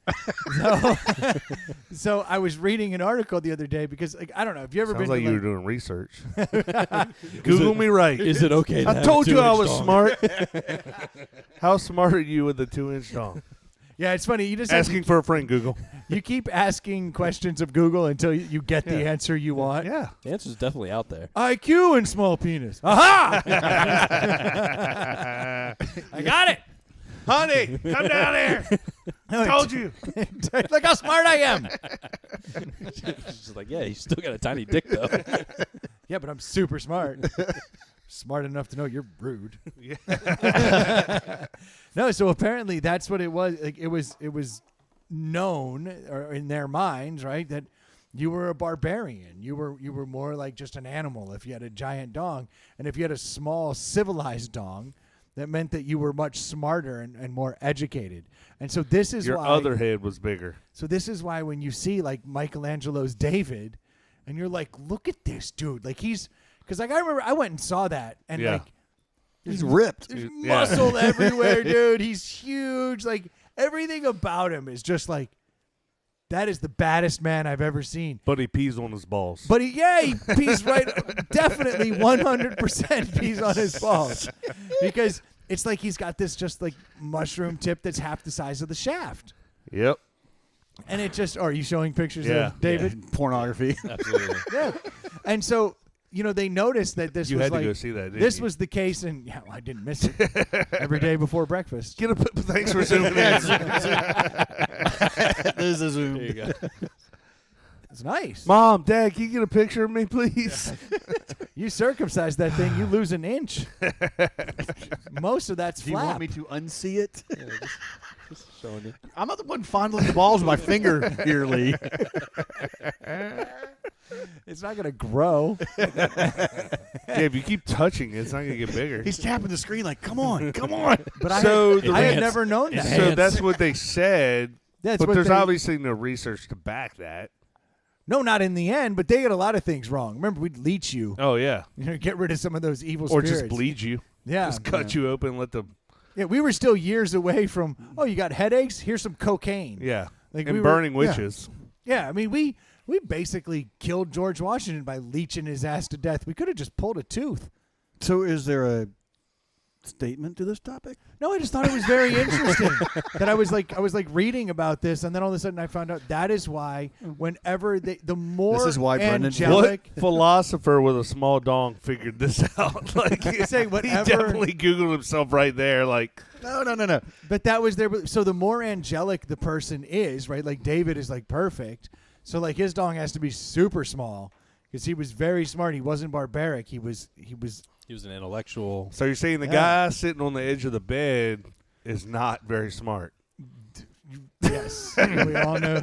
So I was reading an article the other day because, like, I don't know. Have you ever Sounds been like to, you were doing research. Google me right. Is it okay to I have told a you I 2-inch was dong? smart. How smart are you with the 2-inch dong? Yeah, it's funny. You just have Asking for a friend, Google. you keep asking questions of Google until you get the Yeah. answer you want. Yeah. The answer's definitely out there. IQ and small penis. Aha! I got it. Honey, come down here. Told you. Look how smart I am. She's like, yeah, you still got a tiny dick though. Yeah, but I'm super smart. Smart enough to know you're rude. No, so apparently that's what it was. Like it was known, or in their minds, right, that you were a barbarian. You were more like just an animal if you had a giant dong, and if you had a small civilized dong, that meant that you were much smarter and more educated. And so this is Your why other head was bigger. So this is why when you see like Michelangelo's David, and you're like, look at this dude. Like because like I remember I went and saw that, and Yeah. like He's ripped. there's Yeah. muscle everywhere, dude. He's huge. Like everything about him is just like, that is the baddest man I've ever seen. But he pees on his balls. But he pees right, definitely 100% pees on his balls, because it's like he's got this just like mushroom tip that's half the size of the shaft. Yep. And it just, are you showing pictures Yeah. of David? Pornography. Absolutely. Yeah. And so, they noticed that this You was had like, to go see that, didn't this you? was the case, and yeah, I didn't miss it. Every day before breakfast. Thanks for zooming in. This is There you go. It's nice. Mom, Dad, can you get a picture of me, please? You circumcise that thing, you lose an inch. Most of that's Do you flap. want me to unsee it? Yeah, just showing you. I'm not the one fondling the balls with my finger here, Lee. It's not going to grow. Yeah, if you keep touching it, it's not going to get bigger. He's tapping the screen like, come on, come on. But So I had Enhance. never known that. So that's what they said. That's but what there's they- obviously no research to back that. No, not in the end, but they got a lot of things wrong. Remember, we'd leech you. Oh, yeah. Get rid of some of those evil Or spirits. just bleed you. Yeah. Just cut you open, let the... Yeah, we were still years away from, oh, you got headaches? Here's some cocaine. Yeah. Like and we were- burning yeah. witches. Yeah, I mean, we basically killed George Washington by leeching his ass to death. We could have just pulled a tooth. So is there a statement to this topic? No, I just thought it was very interesting that I was like reading about this, and then all of a sudden I found out that is why whenever the more This is why Brendan- angelic, What philosopher with a small dong figured this out? Like, Say he whatever- definitely Googled himself right there. Like, No. but that was there. So the more angelic the person is, right? Like David is like perfect. So like his dong has to be super small because he was very smart. He wasn't barbaric. He was He was an intellectual. so you're saying the Yeah. guy sitting on the edge of the bed is not very smart. yes. We all know.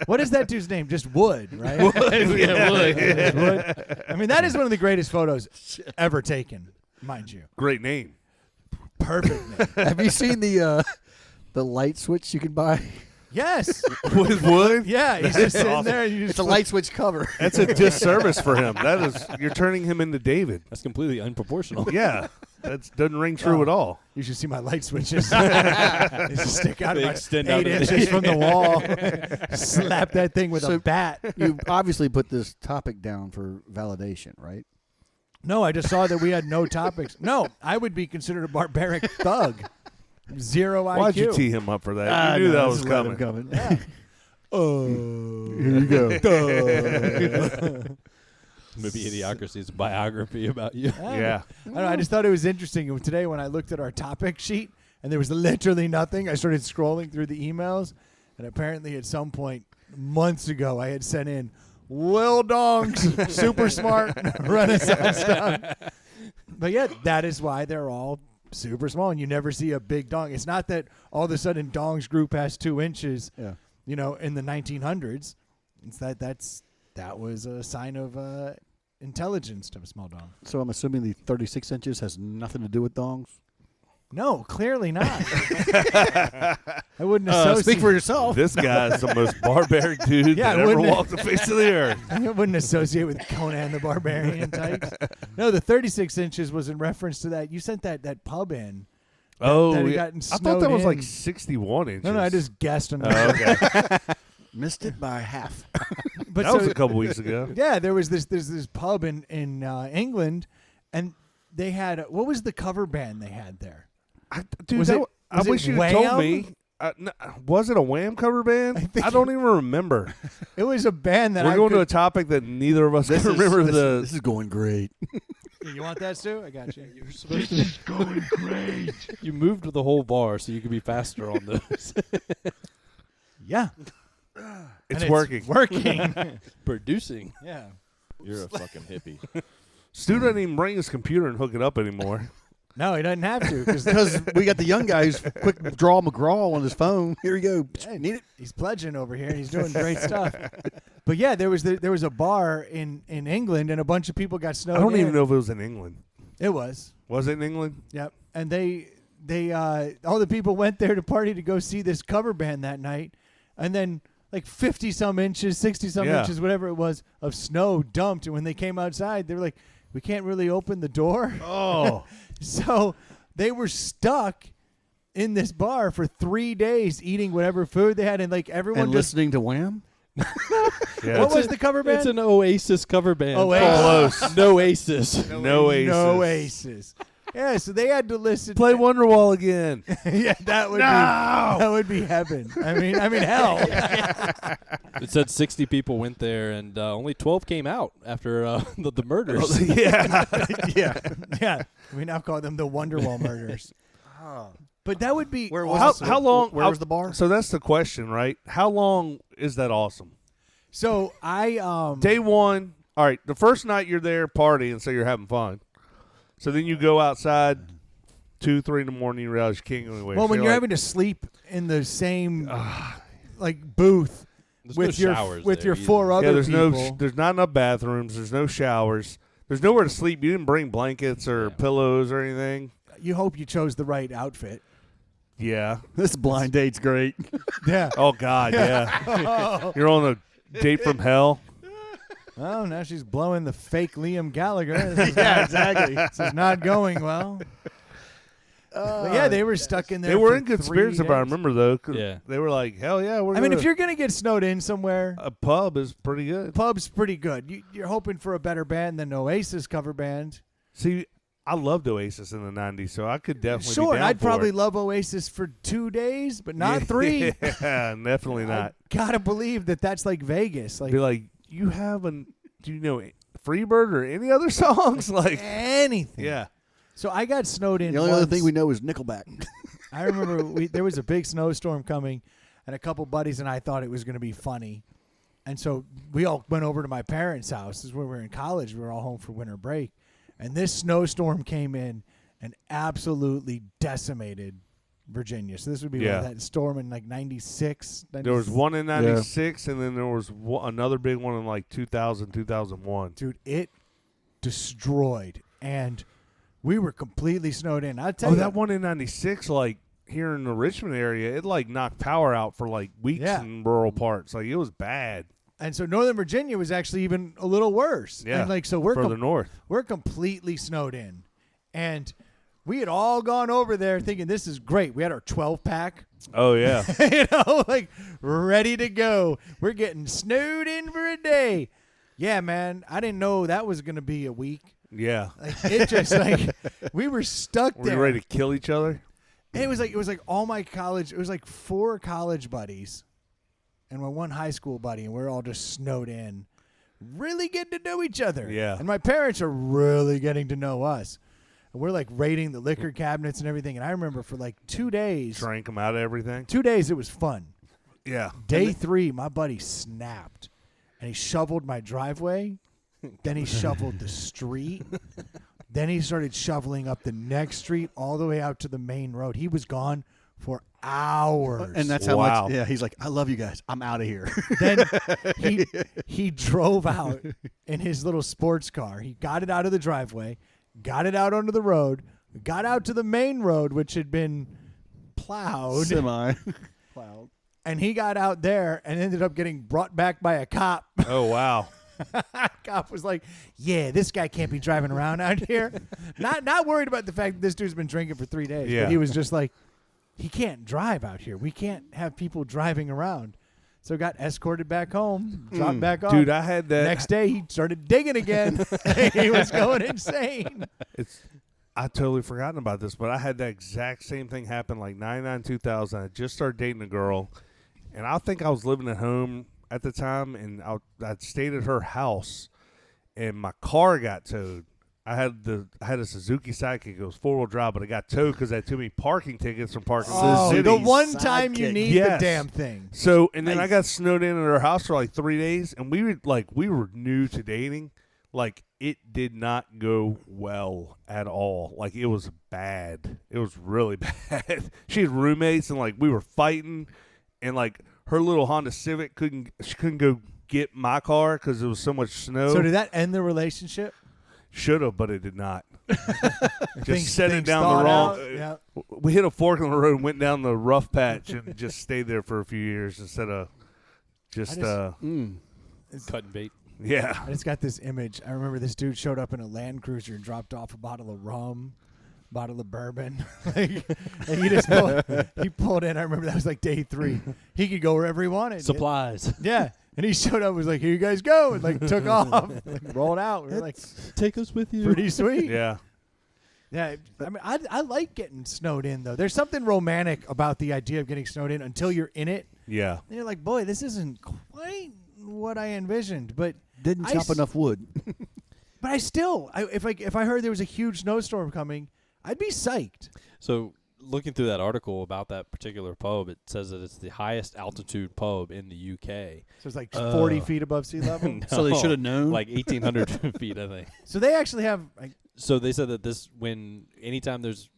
What is that dude's name? Just Wood, right? Yeah, would. Wood. I mean, that is one of the greatest photos ever taken, mind you. Great name. Perfect name. Have you seen the light switch you can buy? Yes. With wood? Yeah. He's That's just sitting awesome. there. And you just It's a light switch cover. That's a disservice for him. That is, you're turning him into David. That's completely unproportional. Yeah, that doesn't ring true at all. You should see my light switches. They just stick out They about extend 8 out of the- inches from the wall. Slap that thing with a So- bat. You obviously put this topic down for validation, right? No, I just saw that we had no topics. No, I would be considered a barbaric thug. Zero IQ. Why'd you tee him up for that? You knew that was coming. Yeah. Oh. Here you go. Maybe Idiocracy is a biography about you. Yeah. I don't know, I just thought it was interesting. And today when I looked at our topic sheet and there was literally nothing, I started scrolling through the emails, and apparently at some point months ago I had sent in Lil Dongs, super smart Renaissance dong. But yeah, that is why they're all super small, and you never see a big dong. It's not that all of a sudden dongs grew past 2 inches, Yeah. in the 1900s. It's that was a sign of intelligence to have a small dong. So I'm assuming the 36 inches has nothing to do with dongs. No, clearly not. I wouldn't associate. Speak for yourself. This guy's the most barbaric dude Yeah, that ever wouldn't it? walked the face of the earth. I wouldn't associate with Conan the Barbarian types. No, the 36 inches was in reference to that. You sent that pub in. Oh, that had yeah. gotten I thought that snowed was in. like 61 inches. No, I just guessed on Oh, that. okay. Missed it by half. But That was a couple weeks ago. yeah, there's this pub in England, and they had what was the cover band they had there? Dude, Was that it- wa- I was it wish you had told Wham? me. No, was it a Wham cover band? I don't even remember. It was a band that We're I going could, to a topic that neither of us can remember. This is going great. You want that, Stu? I got you. You're supposed to. It's going great. You moved the whole bar so you could be faster on those. Yeah, It's And working. Working. Producing. Yeah. You're a fucking hippie. Stu doesn't even bring his computer and hook it up anymore. No, he doesn't have to Because we got the young guy who's quick draw McGraw on his phone. Here you go. Need it? he's pledging over here. He's doing great stuff. But yeah, there was a bar in England, and a bunch of people got snowed I don't in. even know if it was in England. It was. Was it in England? Yep. And they all the people went there to party to go see this cover band that night, and then like 50 some inches, 60 some Yeah. inches, whatever it was, of snow dumped. And when they came outside, they were like, "We can't really open the door." Oh. So they were stuck in this bar for 3 days, eating whatever food they had, and like everyone And just. listening to Wham? Yeah. What was the cover band? It's an Oasis cover band. Oasis. Close. No Oasis. No Aces. No Aces. Yeah, so they had to listen. Play Wonderwall again. Yeah, that would be heaven. I mean hell. It said 60 people went there, and only 12 came out after the murders. Yeah. Yeah. We now call them the Wonderwall murders. But that would be Where was awesome. How long? Where was the bar? So that's the question, right? How long is that awesome? So I Day one. All right. The first night you're there partying, so you're having fun. So then you go outside 2, 3 in the morning. You realize you can't go anywhere. well, So when you're like, having to sleep in the same like booth There's with no your showers with there your either. four other yeah, there's people. there's not enough bathrooms. There's no showers. There's nowhere to sleep. You didn't bring blankets or Yeah. pillows or anything. You hope you chose the right outfit. Yeah. This blind date's great. Yeah. Oh God. Yeah. You're on a date from hell. Oh, now she's blowing the fake Liam Gallagher. Yeah, exactly. This is not going well. But yeah, they were stuck in there. They were for in good 3 spirits, if I days. remember, though. 'Cause Yeah. They were like, hell yeah. We're I mean, gonna- if you're gonna get snowed in somewhere, a pub is pretty good. pub's pretty good. You're hoping for a better band than Oasis cover band. See, I loved Oasis in the 90s, so I could definitely Sure, be down I'd for probably it. love Oasis for 2 days, but not Yeah, 3. Yeah, definitely not. I gotta believe that's like Vegas. Like Be like, do you know Freebird or any other songs? Like, anything. yeah. So I got snowed in. The only other once. thing we know is Nickelback. I remember there was a big snowstorm coming, and a couple buddies and I thought it was going to be funny. And so we all went over to my parents' house. This is when we were in college. We were all home for winter break. And this snowstorm came in and absolutely decimated Virginia. So this would be Yeah. that storm in like 96. There was one in 96, and then there was another big one in like 2000, 2001. Dude, it destroyed. And we were completely snowed in. I'll tell Oh, you. that one in 96, like here in the Richmond area, it like knocked power out for like weeks Yeah. in rural parts. Like, it was bad. And so Northern Virginia was actually even a little worse. Yeah. And like, so we're further north. we're completely snowed in. And we had all gone over there thinking this is great. We had our 12-pack, Oh, yeah. like ready to go. We're getting snowed in for a day. Yeah, man. I didn't know that was going to be a week. Yeah. Like it just like we were stuck Were there. you ready to kill each other? It was like all my college. It was like 4 college buddies and my one high school buddy, and we're all just snowed in, really getting to know each other. Yeah. And my parents are really getting to know us. And we're like raiding the liquor cabinets and everything. And I remember for like 2 days, Drank them out of everything? 2 days it was fun. Yeah. Day 3, my buddy snapped, and he shoveled my driveway. Then he shoveled the street. Then he started shoveling up the next street all the way out to the main road. He was gone for hours. And that's how Wow. much. Yeah, he's like, I love you guys. I'm out of here. Then he drove out in his little sports car. He got it out of the driveway, got it out onto the road, got out to the main road, which had been plowed. Semi. Plowed. And he got out there and ended up getting brought back by a cop. Oh wow. Cop was like, "Yeah, this guy can't be driving around out here." Not worried about the fact that this dude's been drinking for 3 days. Yeah. But he was just like, he can't drive out here. We can't have people driving around. So got escorted back home, dropped back off. Dude, I had that. Next day he started digging again. He was going insane. I totally forgotten about this, but I had that exact same thing happen like 99, 2000. I just started dating a girl, and I think I was living at home at the time, and I'd stayed at her house, and my car got towed. I had a Suzuki Sidekick. It was 4-wheel drive, but it got towed because I had too many parking tickets from parking. Oh, cities. the one time you Sidekick. need Yes. the damn thing. So, and then I Nice. got snowed in at her house for like 3 days, and we were new to dating. Like, it did not go well at all. Like, it was bad. It was really bad. She had roommates, and like we were fighting, and like her little Honda Civic couldn't go get my car because there was so much snow. So did that end the relationship? Should have, but it did not. Things- Just set it things down thawed the wrong. out? Yeah. We hit a fork in the road and went down the rough patch and just stayed there for a few years instead of just Cutting bait. yeah. I just got this image. I remember this dude showed up in a Land Cruiser and dropped off a bottle of rum, bottle of bourbon. like he just pulled in. I remember that was like day 3. He could go wherever he wanted. Supplies. Yeah. And he showed up and was like, "Here you guys go," and like took off, like, rolled out. We were like, Take us with you. pretty sweet. Yeah. Yeah, I mean, I like getting snowed in though. There's something romantic about the idea of getting snowed in until you're in it. Yeah. And you're like, boy, this isn't quite what I envisioned. But Didn't I chop s- enough wood. but I still, if I heard there was a huge snowstorm coming, I'd be psyched. So looking through that article about that particular pub, it says that it's the highest altitude pub in the UK. So it's like 40 feet above sea level. So they should have known. Like 1,800 feet, I think. So they actually have like, So they said that anytime there's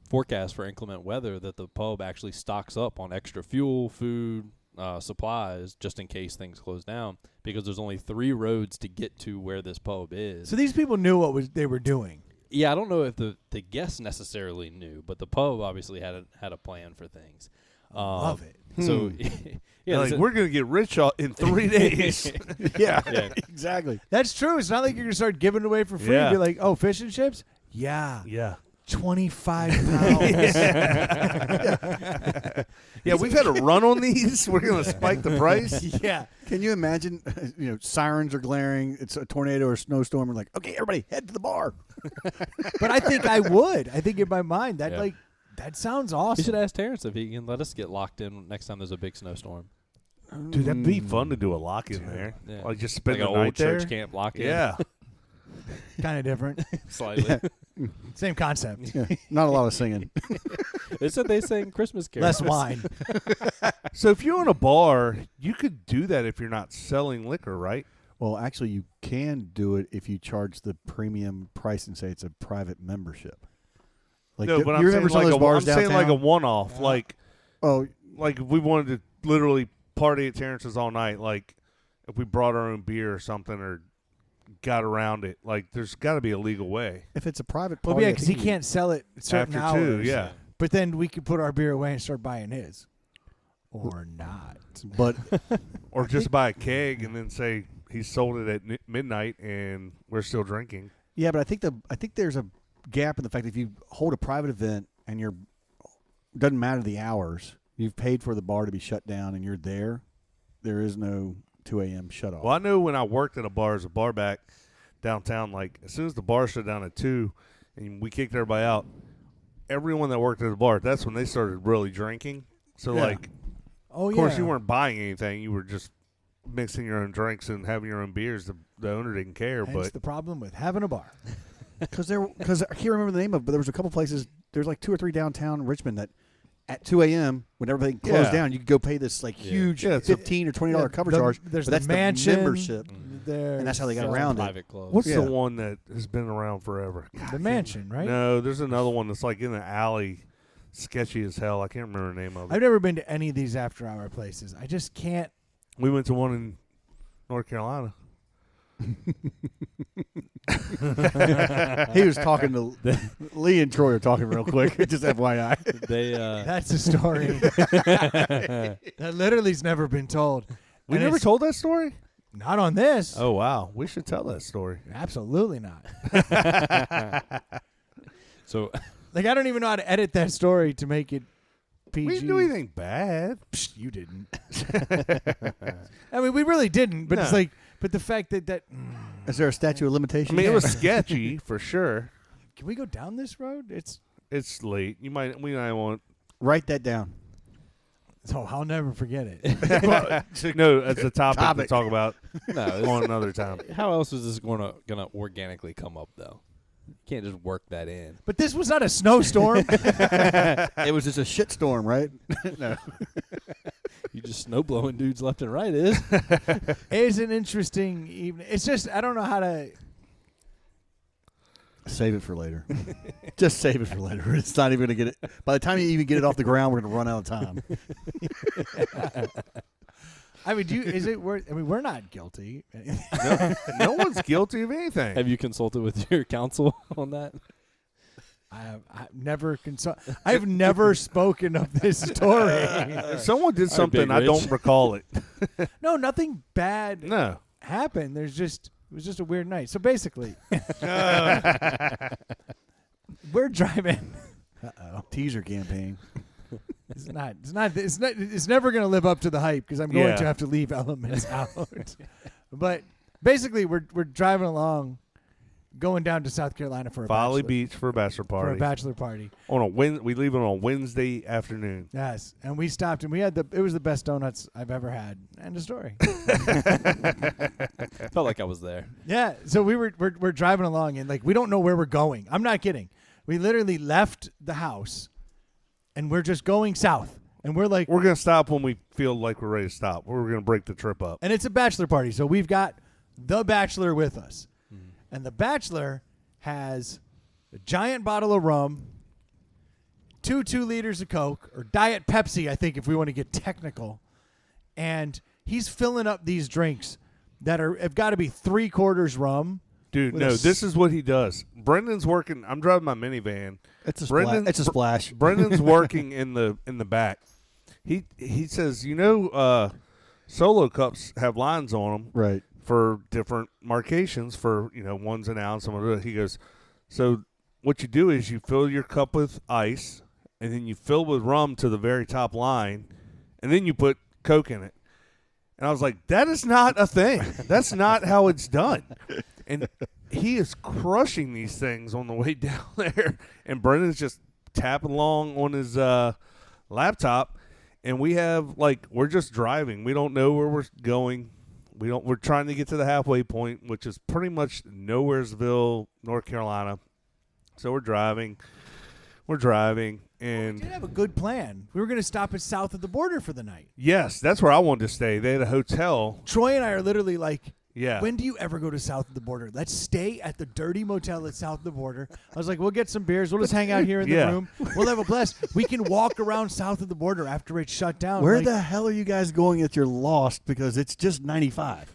forecast for inclement weather, that the pub actually stocks up on extra fuel, food, supplies, just in case things close down, because there's only 3 roads to get to where this pub is. so these people knew what they were doing. Yeah, I don't know if the guests necessarily knew, but the pub obviously had a plan for things. Love it. So yeah, Like, they said- we're gonna get rich in 3 days. yeah, Yeah. exactly. That's true. It's not like you're gonna start giving it away for free. Yeah. Be like, oh, fish and chips. Yeah, Yeah. 25 pounds. Yeah, we've had a run on these. We're gonna spike the price. Yeah. Can you imagine? Sirens are glaring. It's a tornado or a snowstorm. We're like, okay, everybody, head to the bar. But I think I would. I think in my mind that Yeah. that sounds you awesome. should ask Terrence if he can let us get locked in next time there's a big snowstorm. Dude, that'd be fun to do a lock in there. Yeah. Like just spend Like the an night old there. church camp lock in. Yeah. Kind of different. Slightly. Same concept. Yeah, not a lot of singing. They said they sang Christmas carols. Less wine. So if you own a bar, you could do that if you're not selling liquor, right? Well, actually, you can do it if you charge the premium price and say it's a private membership. Like, No, but I'm you saying remember some like of those bars I'm saying like a downtown? one-off. Like Oh, if we wanted to literally party at Terrence's all night, like if we brought our own beer or something or got around it, like there's got to be a legal way. if it's a private Well, party, yeah, I because he think you- can't sell it at certain After hours. 2, yeah. But then we could put our beer away and start buying his. Or not. But Or just buy a keg and then say he sold it at midnight and we're still drinking. yeah, but I think there's a gap in the fact that if you hold a private event and doesn't matter the hours, you've paid for the bar to be shut down and you're there. There is no 2 a.m. shut off. Well, I know when I worked at a bar as a bar back downtown, like as soon as the bar shut down at 2 and we kicked everybody out, everyone that worked at the bar, that's when they started really drinking. So Yeah. like, Oh, of yeah. course you weren't buying anything. You were just mixing your own drinks and having your own beers. The owner didn't care, Hence but the problem with having a bar. Because I can't remember the name of it, but there was a couple places. There's like 2 or 3 downtown Richmond that at 2 a.m. when everything closed Yeah. down, you could go pay this like Yeah. huge Yeah, it's a- $15 or $20 cover The- charge. There's but the that's mansion. the membership. There's, And that's how they got around it. Private club. what's Yeah. the one that has been around forever? The mansion, right? No, there's another one that's like in the alley sketchy as hell. I can't remember the name of it. I've never been to any of these after-hour places. I just can't. We went to one in North Carolina. He was talking to Lee and Troy are talking real quick. Just FYI. They That's a story that literally's never been told. We And never it's told that story? Not on this. Oh, wow. We should tell that story. Absolutely not. so Like, I don't even know how to edit that story to make it PG. We didn't do anything bad. Psh, you didn't. I mean, we really didn't. But it's No. like, but the fact that Is there a statute of I limitations? mean, it was sketchy for sure. can we go down this road? It's late. We might want. Write that down. So I'll never forget it. No, it's a topic to Topic. talk about no. on another time. How else is this gonna organically come up though? You can't just work that in. But this was not a snowstorm. It was just a shitstorm, right? No. You just snow blowing dudes left and right is. It's an interesting evening. It's just I don't know how to. Save it for later. Just save it for later. It's not even going to get it. By the time you even get it off the ground, we're going to run out of time. I mean, is it worth? I mean, we're not guilty. No one's guilty of anything. Have you consulted with your counsel on that? I've never I've never spoken of this story. If someone did All right, something, Big I Rich. don't recall it. No, nothing bad No. happened. It was just a weird night. So basically, we're driving. Teaser campaign. It's never going to live up to the hype because I'm going Yeah. to have to leave elements out. But basically, we're driving along, going down to South Carolina for a Folly bachelor, Beach for a bachelor for party. a bachelor party. We leave on a Wednesday afternoon. Yes, and we stopped and we had it was the best donuts I've ever had. End of story. Felt like I was there. Yeah, so we're driving along and like we don't know where we're going. I'm not kidding. We literally left the house and we're just going south. And we're like We're gonna stop when we feel like we're ready to stop. We're gonna break the trip up. and it's a bachelor party. So we've got the bachelor with us. And the bachelor has a giant bottle of rum, 2 liters of Coke or Diet Pepsi, I think if we want to get technical. And he's filling up these drinks that have got to be 3/4 rum. Dude, with no, a this is what he does. Brendan's working. I'm driving my minivan. It's a Brendan- splash. It's a splash. Brendan's working in the back. He says, Solo cups have lines on them Right. for different markations for, one's an ounce. He goes, so what you do is you fill your cup with ice, and then you fill with rum to the very top line, and then you put Coke in it. And I was like, that is not a thing. That's not how it's done. And he is crushing these things on the way down there. And Brendan's just tapping along on his laptop. And we're just driving. We don't know where we're going. We're trying to get to the halfway point, which is pretty much Nowheresville, North Carolina. So we're driving. We and did have a good plan. We were going to stop at south of the border for the night. yes, that's where I wanted to stay. They had a hotel. Troy and I are literally like, Yeah. when do you ever go to south of the border? Let's stay at the dirty motel at south of the border. I was like, we'll get some beers. We'll just hang out here in the Yeah. room. We'll have a blast. We can walk around south of the border after it's shut down. Where Like, the hell are you guys going if you're lost? Because it's just 95.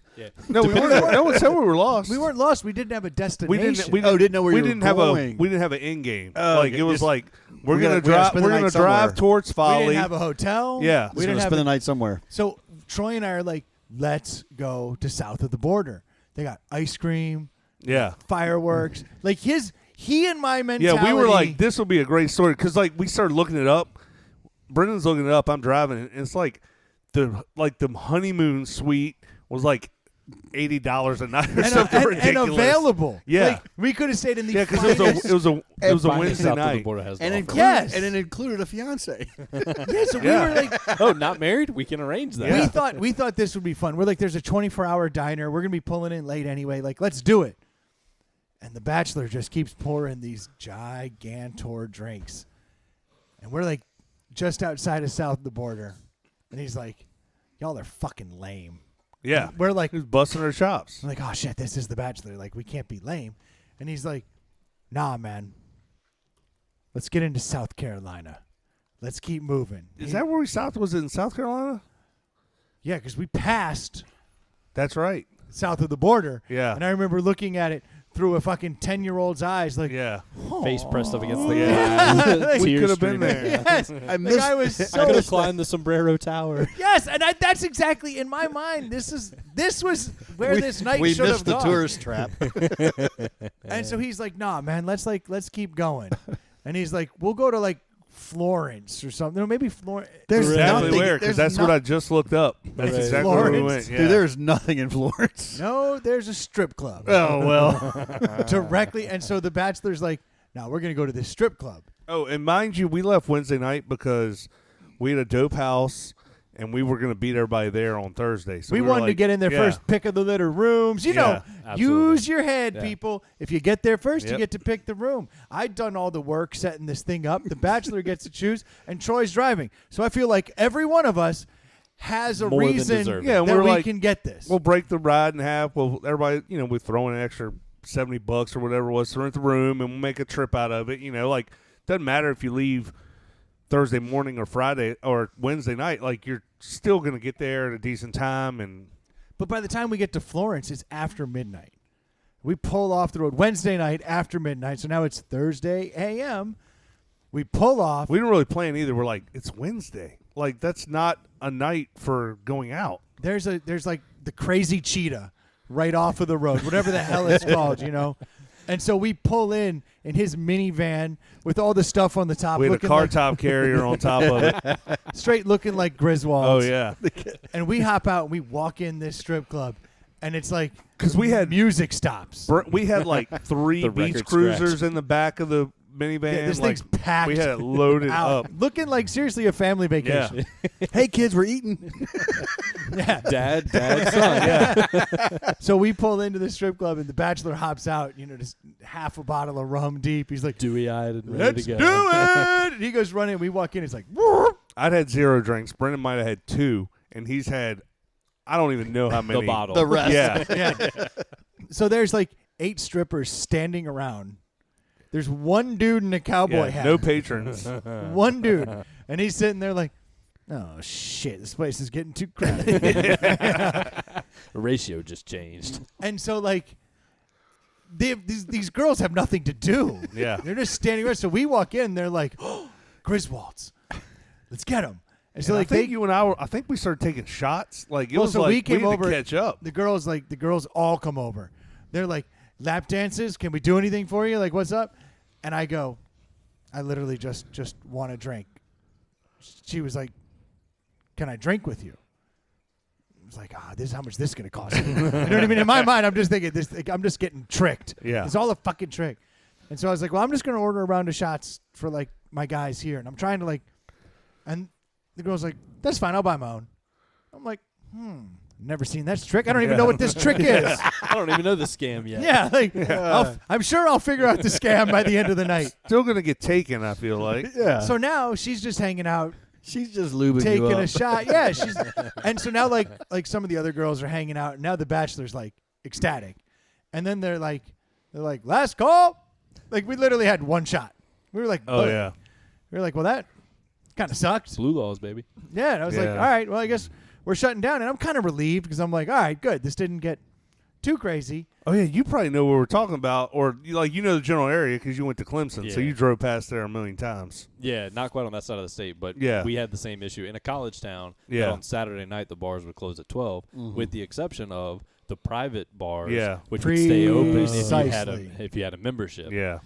No, we weren't. No one said we were lost. we weren't lost. We didn't have a destination. Didn't know where we you were didn't have going. we didn't have an end game. Oh, like okay, it was just- like we're we gonna gotta- we gotta drive. spend the We're gonna night drive somewhere. towards We Folly. didn't have a hotel. Yeah. We We're didn't going to have spend the a- night somewhere. So Troy and I are like, let's go to south of the border. They got ice cream, Yeah. fireworks. Like he and my mentality. Yeah, we were like, this will be a great story because we started looking it up. Brendan's looking it up. I'm driving, and it's like the honeymoon suite was like $80 a night or something and ridiculous. available. Yeah. Like, we could have stayed in the Yeah, because finest- it was a Finally, Wednesday south of the night. border has to And, offer. Yes. and it included a fiance. Yeah, so Yeah. we were like, Oh, not married? We can arrange that. Yeah. we thought this would be fun. We're like, there's a 24-hour diner. We're gonna be pulling in late anyway. Like, let's do it. And the bachelor just keeps pouring these gigantor drinks, and we're like, just outside of south of the border, and he's like, y'all are fucking lame. Yeah. We're like, He was busting our chops. I'm like, oh shit, this is the bachelor. Like, we can't be lame. And he's like, nah, man. Let's get into South Carolina. Let's keep moving. Is that where we stopped? Was it in South Carolina? Yeah, because we passed That's right. south of the border. Yeah. And I remember looking at it through a fucking 10-year-old's eyes, like, Yeah. Face pressed up against the Yeah. glass. We Tears could have been streaming. there. yes. I The guy was I so could have climbed the Sombrero Tower. yes, and that's exactly in my mind. This was where this night we should have missed the gone. tourist trap. And so he's like, "Nah, man, let's keep going." And he's like, "We'll go to like Florence or something. No, maybe Florence." There's Exactly nothing. where, because that's what I just looked up. That's Right. exactly where we Florence. went. Yeah. Dude, there's nothing in Florence. No, there's a strip club Oh, well. directly. And so the bachelor's like, "No, we're gonna go to this strip club." Oh, and mind you, we left Wednesday night because we had a dope house, and we were going to beat everybody there on Thursday. So we were wanted to like, get in there yeah. first, pick of the litter rooms. You know, absolutely. use your head, Yeah. people. If you get there first, you Yep. get to pick the room. I'd done all the work setting this thing up. The bachelor gets to choose, and Troy's driving. So I feel like every one of us has a More than reason deserving. Yeah, and that we're we like, can get this. We'll break the ride in half. Well, everybody, we throw in an extra $70 or whatever it was to rent the room, and we'll make a trip out of it. Like, doesn't matter if you leave Thursday morning or Friday or Wednesday night. Like, you're still going to get there at a decent time. And But by the time we get to Florence, it's after midnight. We pull off the road Wednesday night after midnight. So now it's Thursday a.m. We pull off. we didn't really plan either. We're like, it's Wednesday. Like, that's not a night for going out. There's like the crazy cheetah right off of the road, whatever the hell it's called, And so we pull in his minivan with all the stuff on the top. We had a looking car like, top carrier on top of it. straight looking like Griswolds. Oh, yeah. And we hop out and we walk in this strip club, and it's like 'Cause we had music stops. We had like 3 The beach record cruisers scratch. in the back of the minivan. Yeah, this like, thing's packed. we had it loaded out, up. looking like seriously a family vacation. Hey, kids, we're eating. Yeah. Dad, son. So we pull into the strip club, and the bachelor hops out, just half a bottle of rum deep. He's like, Dewy-eyed and ready "Let's to do go. it!" And he goes running. We walk in. He's like, "Whoop." I'd had 0 drinks. Brendan might have had 2, and he's had, I don't even know how many. The bottle. The rest. Yeah. Yeah. So there's like 8 strippers standing around. There's one dude in a cowboy Yeah, hat. no patrons. One dude. And he's sitting there like, "Oh, shit, this place is getting too crowded." Ratio just changed. And so, like, these girls have nothing to do. Yeah. They're just standing around. So we walk in, they're like, "Oh, Griswolds, let's get them." And so, And like, I think you and I think we started taking shots. Like, it Well, was so like we came needed over- to catch up. the girls all come over. They're like, "Lap dances? Can we do anything for you? Like, what's up?" And I go, "I literally just want a drink." She was like, "Can I drink with you?" I was like, this is how much this is going to cost me. You know what I mean? In my mind, I'm just thinking this. Like, I'm just getting tricked. Yeah. It's all a fucking trick. And so I was like, "Well, I'm just going to order a round of shots for like my guys here." And I'm trying to like, and the girl's like, "That's fine. I'll buy my own." I'm like, never seen that trick. I don't even know what this trick is. I don't even know the scam yet. Yeah, like I'm sure I'll figure out the scam by the end of the night. Still going to get taken, I feel like. Yeah. So now she's just hanging out, she's just lubing you taking up. a shot. Yeah, she's and so now like some of the other girls are hanging out. And now the bachelor's like ecstatic, and then they're like last call. Like we literally had one shot. We were like, Oh, yeah. We were like, well, that kind of sucked. Blue laws, baby. Yeah, and I was like, Yeah. all right, well, I guess we're shutting down, and I'm kind of relieved because I'm like, all right, good. This didn't get too crazy. Oh, yeah. You probably know what we're talking about, or the general area because you went to Clemson, so Yeah. you drove past there a million times. Yeah, not quite on that side of the state, but Yeah. we had the same issue in a college town. Yeah. That on Saturday night the bars would close at 12, with the exception of the private bars, Yeah. which would stay open Precisely. if you had a membership. Yeah.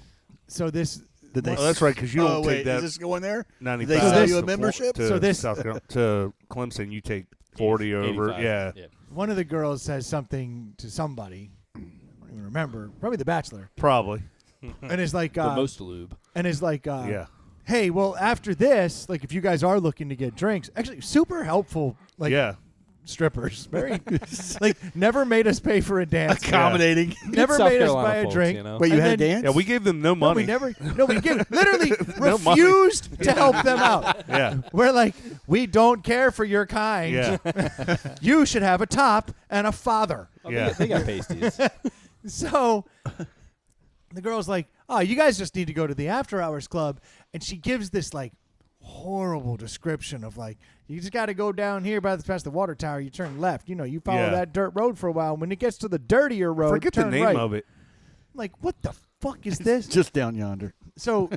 So this Did they? Oh, that's right, because you don't take wait, that is this going there? 95 they sell you a to membership? to So this- South Carolina, to Clemson, you take 40 over. 85. Yeah. one of the girls says something to somebody. I don't even remember. Probably the bachelor. Probably. And it's like, The most lube. and it's like, Yeah. hey, well, after this, like, if you guys are looking to get drinks, actually, super helpful, like, Yeah. strippers. Very, like, never made us pay for a dance. Accommodating. Never South made us Carolina buy a folks, drink. you know? Wait, you And had a then- dance? Yeah, we gave them no No, money. we never. No, we literally No money. refused to help them out. Yeah. We're like, we don't care for your kind. Yeah. You should have a top and a father. Oh, Yeah. They got pasties. So the girl's like, "Oh, you guys just need to go to the after hours club," and she gives this like horrible description of like, you just got to go down here past the water tower. You turn left. You follow Yeah. that dirt road for a while. When it gets to the dirtier road, Forget the turn name right. of it. I'm like, what the fuck is this? Just down yonder. So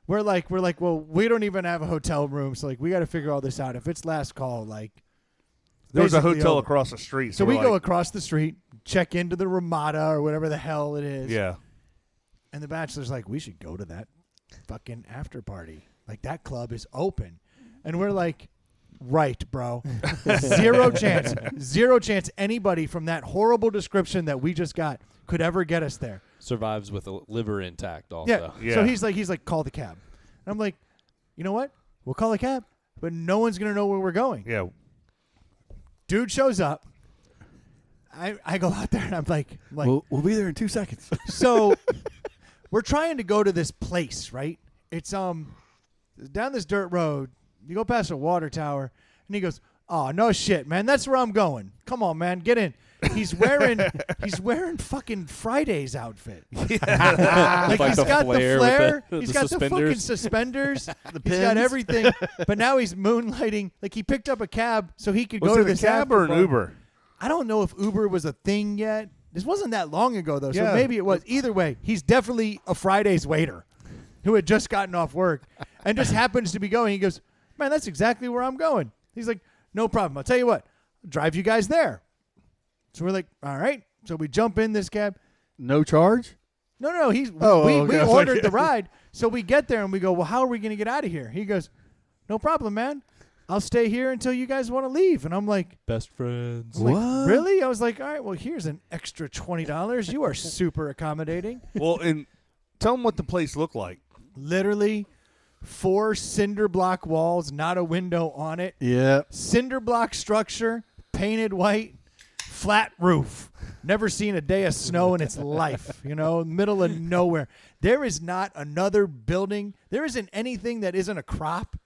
we're like, well, we don't even have a hotel room, so like we got to figure all this out. If it's last call, like There was a basically hotel over. across the street. So we're we go like, across the street, check into the Ramada or whatever the hell it is. Yeah. And the bachelor's like, we should go to that fucking after party. Like that club is open. And we're like, right, bro. Zero chance anybody from that horrible description that we just got could ever get us there. Survives with a liver intact also. Yeah. So he's like, call the cab. And I'm like, you know what? We'll call a cab, but no one's going to know where we're going. Yeah. Dude shows up. I go out there and I'm like, We'll be there in 2 seconds. so we're trying to go to this place, right? It's down this dirt road. You go past a water tower, and he goes, "Oh no shit, man, that's where I'm going. Come on, man, get in." He's wearing fucking Friday's outfit. Like he's got the flare, he's got the fucking suspenders, he's got everything. But now he's moonlighting. Like he picked up a cab so he could Was go to it a this cab or an after Uber? I don't know if Uber was a thing yet. This wasn't that long ago, though, so Yeah. maybe it was. Either way, he's definitely a Friday's waiter who had just gotten off work and just happens to be going. He goes, man, that's exactly where I'm going. He's like, no problem. I'll tell you what. I'll drive you guys there. So we're like, all right. So we jump in this cab. No charge? No. We okay. I was ordered like- the ride. So we get there and we go, well, how are we going to get out of here? He goes, no problem, man. I'll stay here until you guys want to leave. And I'm like, Best friends. I'm like, really? I was like, all right, well, here's an extra $20. You are super accommodating. Well, and tell them what the place looked like. Literally 4 cinder block walls, not a window on it. Yeah. Cinder block structure, painted white, flat roof. Never seen a day of snow in its life, middle of nowhere. There is not another building. There isn't anything that isn't a crop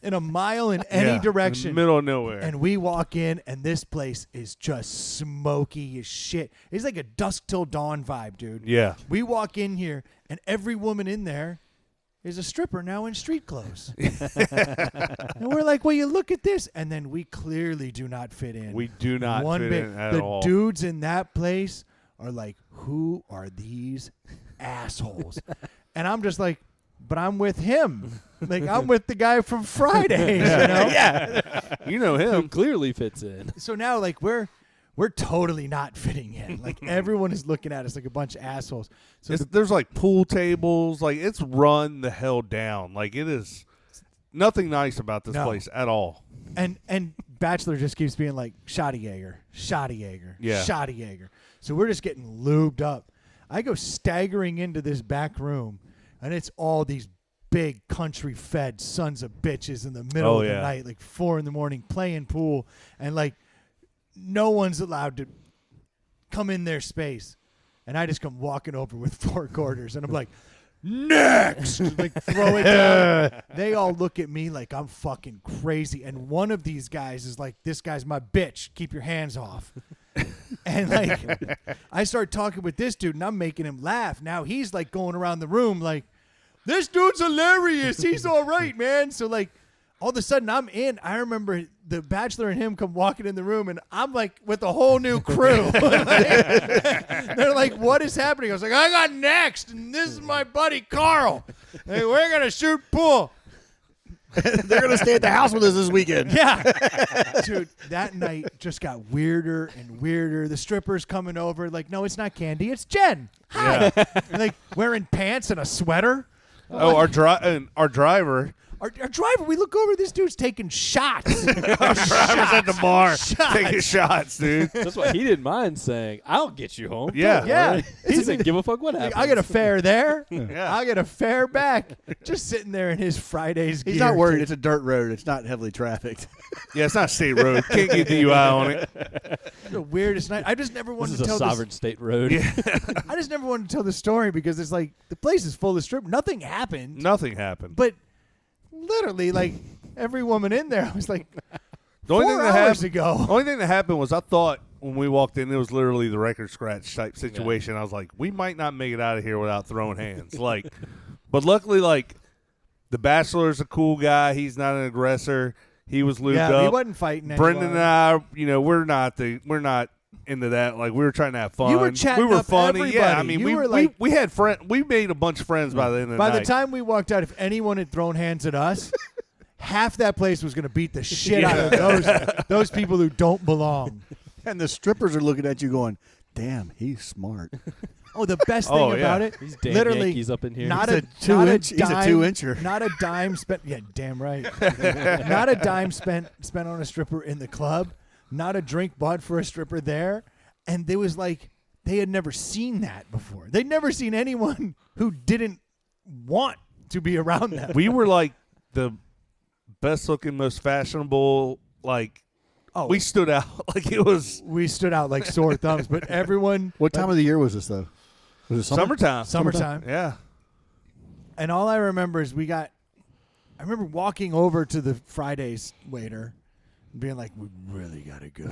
in a mile in any Yeah, direction. in the middle of nowhere. And we walk in, and this place is just smoky as shit. It's like a dusk till dawn vibe, dude. Yeah. We walk in here, and every woman in there is a stripper now in street clothes. And we're like, well, you look at this. And then we clearly do not fit in. We do not One fit bit. in at the all. dudes in that place are like, who are these assholes? And I'm just like, but I'm with him. Like, I'm with the guy from Fridays, Yeah. You know Who him. clearly fits in. So now, like, we're totally not fitting in. Like, everyone is looking at us like a bunch of assholes. So There's like pool tables. Like, it's run the hell down. Like, it is nothing nice about this No. place at all. and Bachelor just keeps being like, Shoddy Jaeger, Yeah. Shoddy Jaeger. So we're just getting lubed up. I go staggering into this back room, and it's all these big country-fed sons of bitches in the middle Oh, of the yeah. night, like 4 a.m, playing pool, and like no one's allowed to come in their space. And I just come walking over with 4 quarters, and I'm like, next! Like, throw it down. They all look at me like I'm fucking crazy. And one of these guys is like, this guy's my bitch. Keep your hands off. And like, I start talking with this dude, and I'm making him laugh. Now he's like going around the room like, this dude's hilarious. He's all right, man. So like, all of a sudden I'm in. I remember the Bachelor and him come walking in the room, and I'm like with a whole new crew. They're like, what is happening? I was like, I got next, and this is my buddy Carl. Hey, we're gonna shoot pool. They're going to stay at the house with us this weekend. Yeah. Dude, that night just got weirder and weirder. The strippers coming over, like, no, it's not Candy, it's Jen. Hi. Like, wearing pants and a sweater. Oh, our driver. Our driver, we look over, this dude's taking shots. Our driver's at the bar Shots. taking shots, dude. That's why he didn't mind saying, I'll get you home. Yeah. Don't Yeah. worry." He doesn't give a fuck what happens. I get a fare there. Yeah. I get a fare back. Just sitting there in his Fridays He's gear. not worried. It's a dirt road. It's not heavily trafficked. Yeah, it's not state road. Can't get DUI on it. The weirdest night. I just never This wanted is to a tell sovereign state road. Yeah. I just never wanted to tell the story because it's like the place is full of strip. Nothing happened. Nothing happened. But literally, like, every woman in there was like, The only 4 thing that hours happened, ago. the only thing that happened was I thought when we walked in, it was literally the record scratch type situation. I was like, we might not make it out of here without throwing hands. Like, but luckily, like, The Bachelor's a cool guy. He's not an aggressor. He was lubed Yeah, up. he wasn't fighting Brendan anyone. and I, we're not into that. Like, we were trying to have fun. You were chatting We were up funny. everybody. Yeah, I mean, You were like- we had we made a bunch of friends by the end of the By night. the time we walked out, if anyone had thrown hands at us, half that place was going to beat the shit out of those people who don't belong. And the strippers are looking at you going, damn, he's smart. Oh, the best thing about it, These damn literally, Yankees up in here. not He's a a 2-inch. He's a dime- 2-incher. Not a dime spent. Yeah, damn right. Not a dime spent on a stripper in the club. Not a drink bought for a stripper there. And there was like they had never seen that before. They'd never seen anyone who didn't want to be around them. we were like the best looking, most fashionable. Like, we stood out. Like, it was We stood out like sore thumbs, but everyone. What time of the year was this, though? Was it summer? Summertime. Yeah. And all I remember is I remember walking over to the Fridays waiter and being like, we really got to go.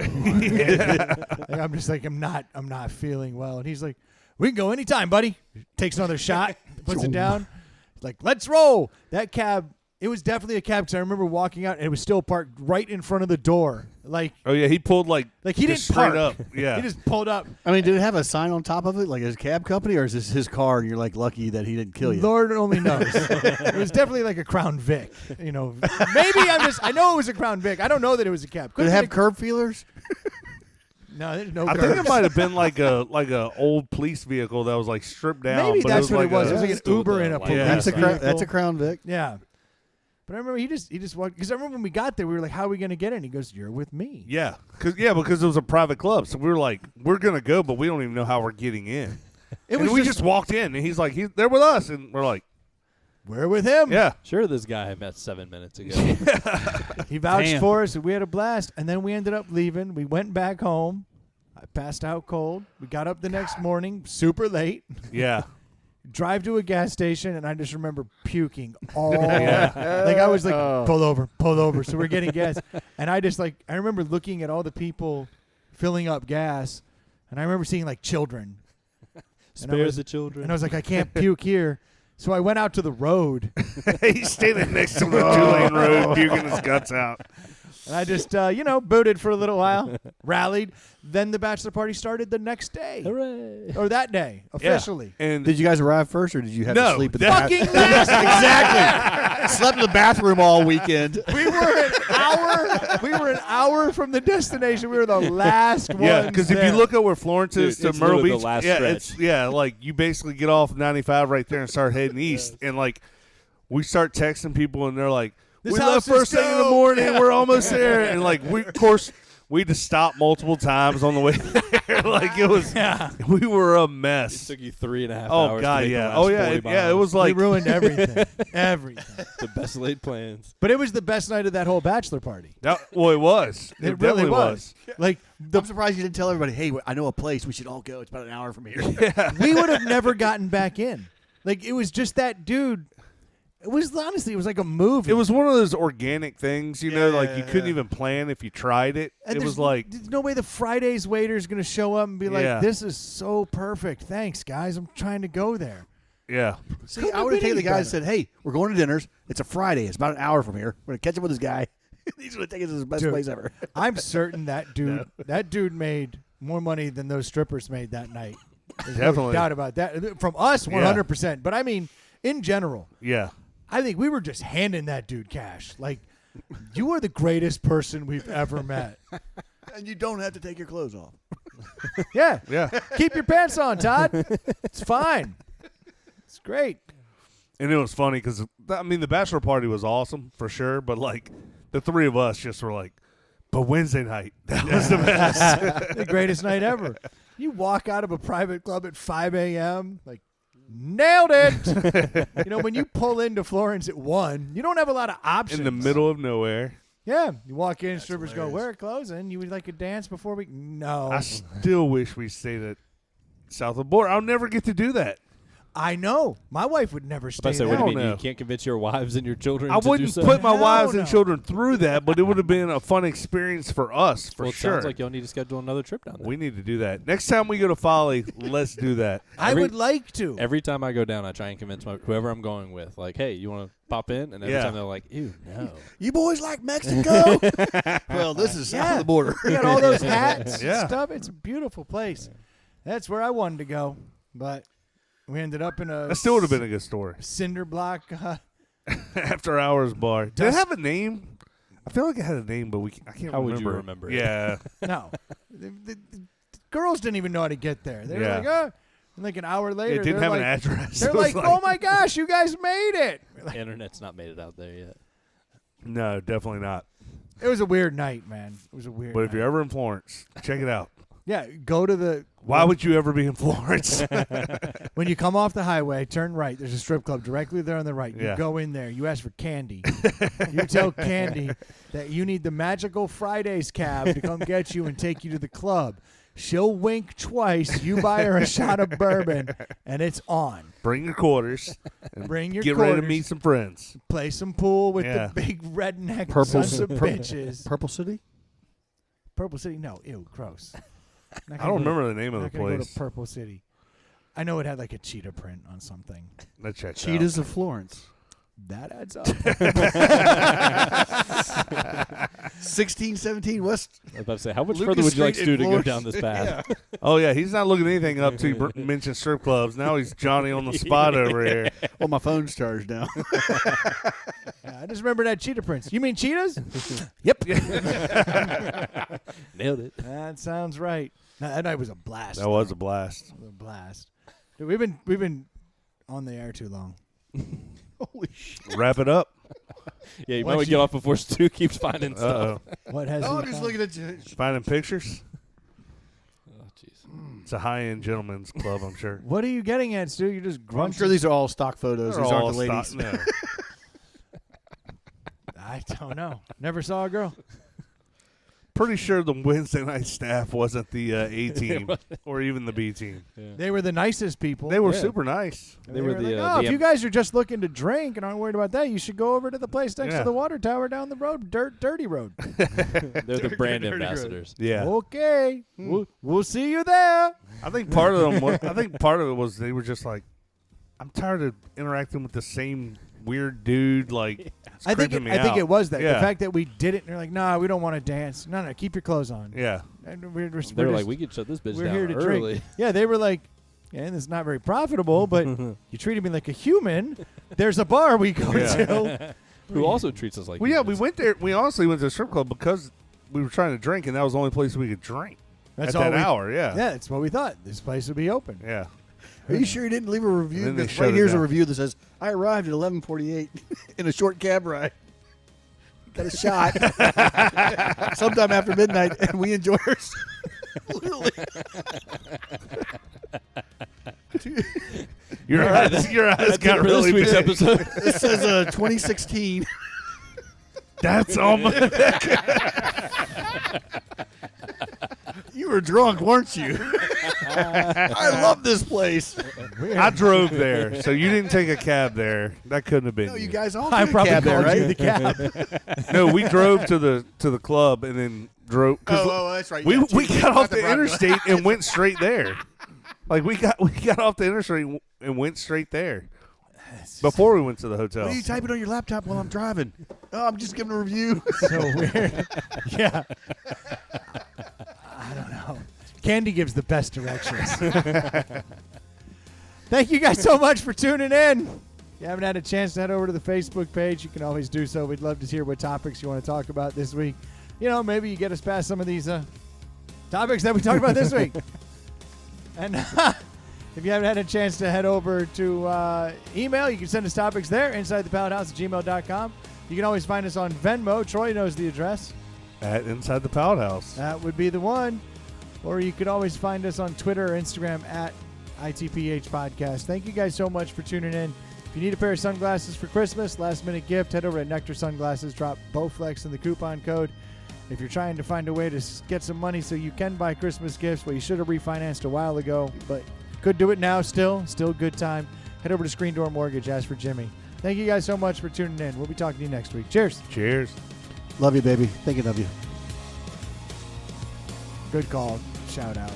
Like, I'm just like, I'm not feeling well. And he's like, we can go anytime, buddy. Takes another shot, puts it down. He's like, let's roll. That cab, it was definitely a cab because I remember walking out and it was still parked right in front of the door. Like Oh yeah, he pulled he just didn't straight park. up. Yeah. He just pulled up. I mean, did it have a sign on top of it, like his cab company, or is this his car and you're like lucky that he didn't kill you? Lord only knows. It was definitely like a Crown Vic. Maybe I know it was a Crown Vic. I don't know that it was a cab. Did Could've it been have a- curb feelers? No, there's no I think it curbs. might have been like a old police vehicle that was like stripped down. Maybe but that's what it was. a- It was like an Still with Uber the in a light. police Yeah. That's a vehicle. Crown Vic. Yeah. But I remember he just walked because I remember when we got there we were like, how are we gonna get in? He goes, you're with me. Yeah, because it was a private club, so we were like, we're gonna go, but we don't even know how we're getting in. It And was we just walked in, and he's like, they're with us, and we're like, we're with him. yeah, Sure, this guy I met 7 minutes ago. He vouched Damn. for us and we had a blast. And then we ended up leaving. We went back home. I passed out cold. We got up the next morning, super late. yeah. Drive to a gas station, and I just remember puking all Yeah. like I was like, pull over. So we're getting gas, and I remember looking at all the people filling up gas, and I remember seeing like children, Spare the children. and I was like, I can't puke here. So I went out to the road, He's standing next to the 2-lane road, puking his guts out. and I just booted for a little while, rallied. Then the bachelor party started the next day, Hooray. or that day officially. Yeah. And Did you guys arrive first, or did you have No, to sleep in the that- Fucking last Exactly. Slept in the bathroom all weekend. We were an hour from the destination. We were the last ones. yeah, because if you look at where Florence is Dude, to it's Myrtle literally Beach, the last yeah, stretch. like you basically get off 95 right there and start heading east, and like we start texting people, and they're like, This we house left is first thing in the dope. morning, we're almost there, and like we had to stop multiple times on the way there. Like it was, we were a It mess. took you 3.5 Oh hours. god, to make the yeah, last oh yeah, 40 it was miles. like we ruined everything. Everything. The best laid plans. But it was the best night of that whole bachelor party. that, well, it was. It, It really definitely was. Like I'm surprised you didn't tell everybody, hey, I know a place. We should all go. It's about an hour from here. we would have never gotten back in. Like it was just that dude. It was like a movie. It was one of those organic things, like you couldn't yeah. even plan if you tried it. And It there's- was like, there's no way the Fridays waiter's gonna show up and be like, Yeah. "This is so perfect. Thanks, guys. I'm trying to go there." yeah, See, Couldn't I have would have been taken the any guy and said, hey, we're going to dinners. It's a Friday. It's about an hour from here. We're going to catch up with this guy. He's going to take us to the best Dude. place ever. I'm certain that dude made more money than those strippers made that night. There's no Definitely. doubt about that. From us, 100%. But I mean, in general, yeah. I think we were just handing that dude cash. Like, you are the greatest person we've ever met. And you don't have to take your clothes off. Yeah. Yeah. Keep your pants on, Todd. It's fine. It's great. And it was funny because, I mean, the bachelor party was awesome for sure, but like the three of us just were like, but Wednesday night, that was the best. The greatest night ever. You walk out of a private club at 5 a.m., like, nailed it. When you pull into Florence at 1, you don't have a lot of options. In the middle of nowhere. Yeah. You walk in, strippers go, we're closing. You would like a dance before we... No. I still wish we stayed at south of the border. I'll never get to do that. I know. My wife would never stay What do there. you mean? no. You can't convince your wives and your children I to wouldn't do so? put my Hell wives and no. children through that, but it would have been a fun experience for us, for Well, it sure. sounds like y'all need to schedule another trip down there. We need to do that. Next time we go to Folly, let's do that. I Every- would like to. Every time I go down, I try and convince whoever I'm going with, like, hey, you want to pop in? And every Yeah. time they're like, ew, no. You boys like Mexico? Well, this is south of the border. We got all those hats Yeah. and stuff. It's a beautiful place. That's where I wanted to go, but we ended up in a That still would have been a good story. cinder block. After hours bar. Did it Dust- have a name? I feel like it had a name, but I can't How remember. would you remember it? Yeah. No, the girls didn't even know how to get there. They were Yeah. like, oh. And like an hour later, It didn't they're have an like, address. They're It was like, oh my gosh, you guys made it. We're like, Internet's not made it out there yet. No, definitely not. it was a weird night, man. It was a weird But night. if you're ever in Florence, check it out. Yeah, go to the. Why would you ever be in Florence? When you come off the highway, turn right. There's a strip club directly there on the right. You Yeah. go in there. You ask for Candy. You tell Candy that you need the Magical Fridays cab to come get you and take you to the club. She'll wink twice. You buy her a shot of bourbon, and it's on. Bring your quarters. And Bring your get quarters. ready to meet some friends. Play some pool with Yeah. the big redneck Purple sons of bitches. Purple City? Purple City? No, ew, gross. Not I gonna don't go to- remember the name of Not the gonna go place. to Purple City. I know it had like a cheetah print on something. That checks Cheetahs of Florence. That adds up. 1617 West. I was about to say, how much Lucas further would you like Street Stu in to go Florence. down this path? out. Oh, yeah. He's not looking anything up till you mention strip clubs. Now he's Johnny on the spot over here. Well, my phone's charged now. Yeah, I just remember that cheetah prints. You mean cheetahs? Nailed it. That sounds right. No, that night was a blast. That was a blast. It was a blast. Dude, we've been on the air too long. Holy shit. Wrap it up. Yeah, you Once might want to you- get off before Stu keeps finding stuff. Uh-oh. What has Oh, he I'm just found? looking at you. Finding pictures? Oh, jeez. It's a high-end gentleman's club, I'm sure. What are you getting at, Stu? You're just I'm grunting. sure these are all stock photos. They're These aren't all the ladies. stock- no. I don't know. Never saw a girl. Pretty sure the Wednesday night staff wasn't the A team or even the B team. They were the nicest people. They were Yeah. super nice. They were the, like, oh, the if you guys are just looking to drink and aren't worried about that, you should go over to the place next Yeah. to the water tower down the road, dirty road. They're the brand Dirty road. ambassadors. Yeah. Okay, we'll see you there. I think part of them. I think part of it was they were just like, I'm tired of interacting with the same weird dude. Like, it's I think creeping me I think out. it was that Yeah. the fact that we did it. And they're like, nah, we don't want to dance. No, keep your clothes on. Yeah. And we're They're like, just- we could shut this bitch we're down here to early. drink. Yeah, they were like, yeah, and it's not very profitable, but you treated me like a human. There's a bar we go Yeah. to. Who also treats us like Well, yeah, we humans. went there. We honestly went to the strip club because we were trying to drink, and that was the only place we could drink That's at all that we, hour. Yeah. Yeah, that's what we thought. This place would be open. Yeah. Are you sure you didn't leave a review? And then they Because shut right it here's a down. review that says, I arrived at 11:48 in a short cab ride. Got a shot sometime after midnight, and we enjoy ourselves. Literally. Your eyes got That's it for really this week's big. episode. This says 2016. That's almost. You were drunk, weren't you? I love this place. I drove there, so you didn't take a cab there. That couldn't have been. No, you guys all I took a probably cab there, called right? you the cab. No, we drove to the club and then drove. 'cause that's right. we Yeah, we two- got off the Broadway. interstate and went straight there. Like we got off the interstate and went straight there before we went to the hotel. What are you typing on your laptop while I'm driving? Oh, I'm just giving a review. So weird. Yeah. I don't know. Candy gives the best directions. Thank you guys so much for tuning in. If you haven't had a chance to head over to the Facebook page, you can always do so. We'd love to hear what topics you want to talk about this week. You know, maybe you get us past some of these topics that we talked about this week. And if you haven't had a chance to head over to email, you can send us topics there, insidethepallethouse@gmail.com. You can always find us on Venmo. Troy knows the address. At Inside the Pallet House. That would be the one. Or you could always find us on Twitter or Instagram at ITPH Podcast. Thank you guys so much for tuning in. If you need a pair of sunglasses for Christmas, last minute gift, head over to Nectar Sunglasses. Drop Bowflex in the coupon code. If you're trying to find a way to get some money so you can buy Christmas gifts, well, you should have refinanced a while ago, but could do it now still. Still a good time. head over to Screen Door Mortgage. Ask for Jimmy. Thank you guys so much for tuning in. We'll be talking to you next week. Cheers. Cheers. Love you, baby. Thinking of you. Good call. Shout out.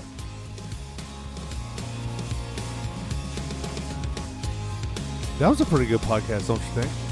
That was a pretty good podcast, don't you think?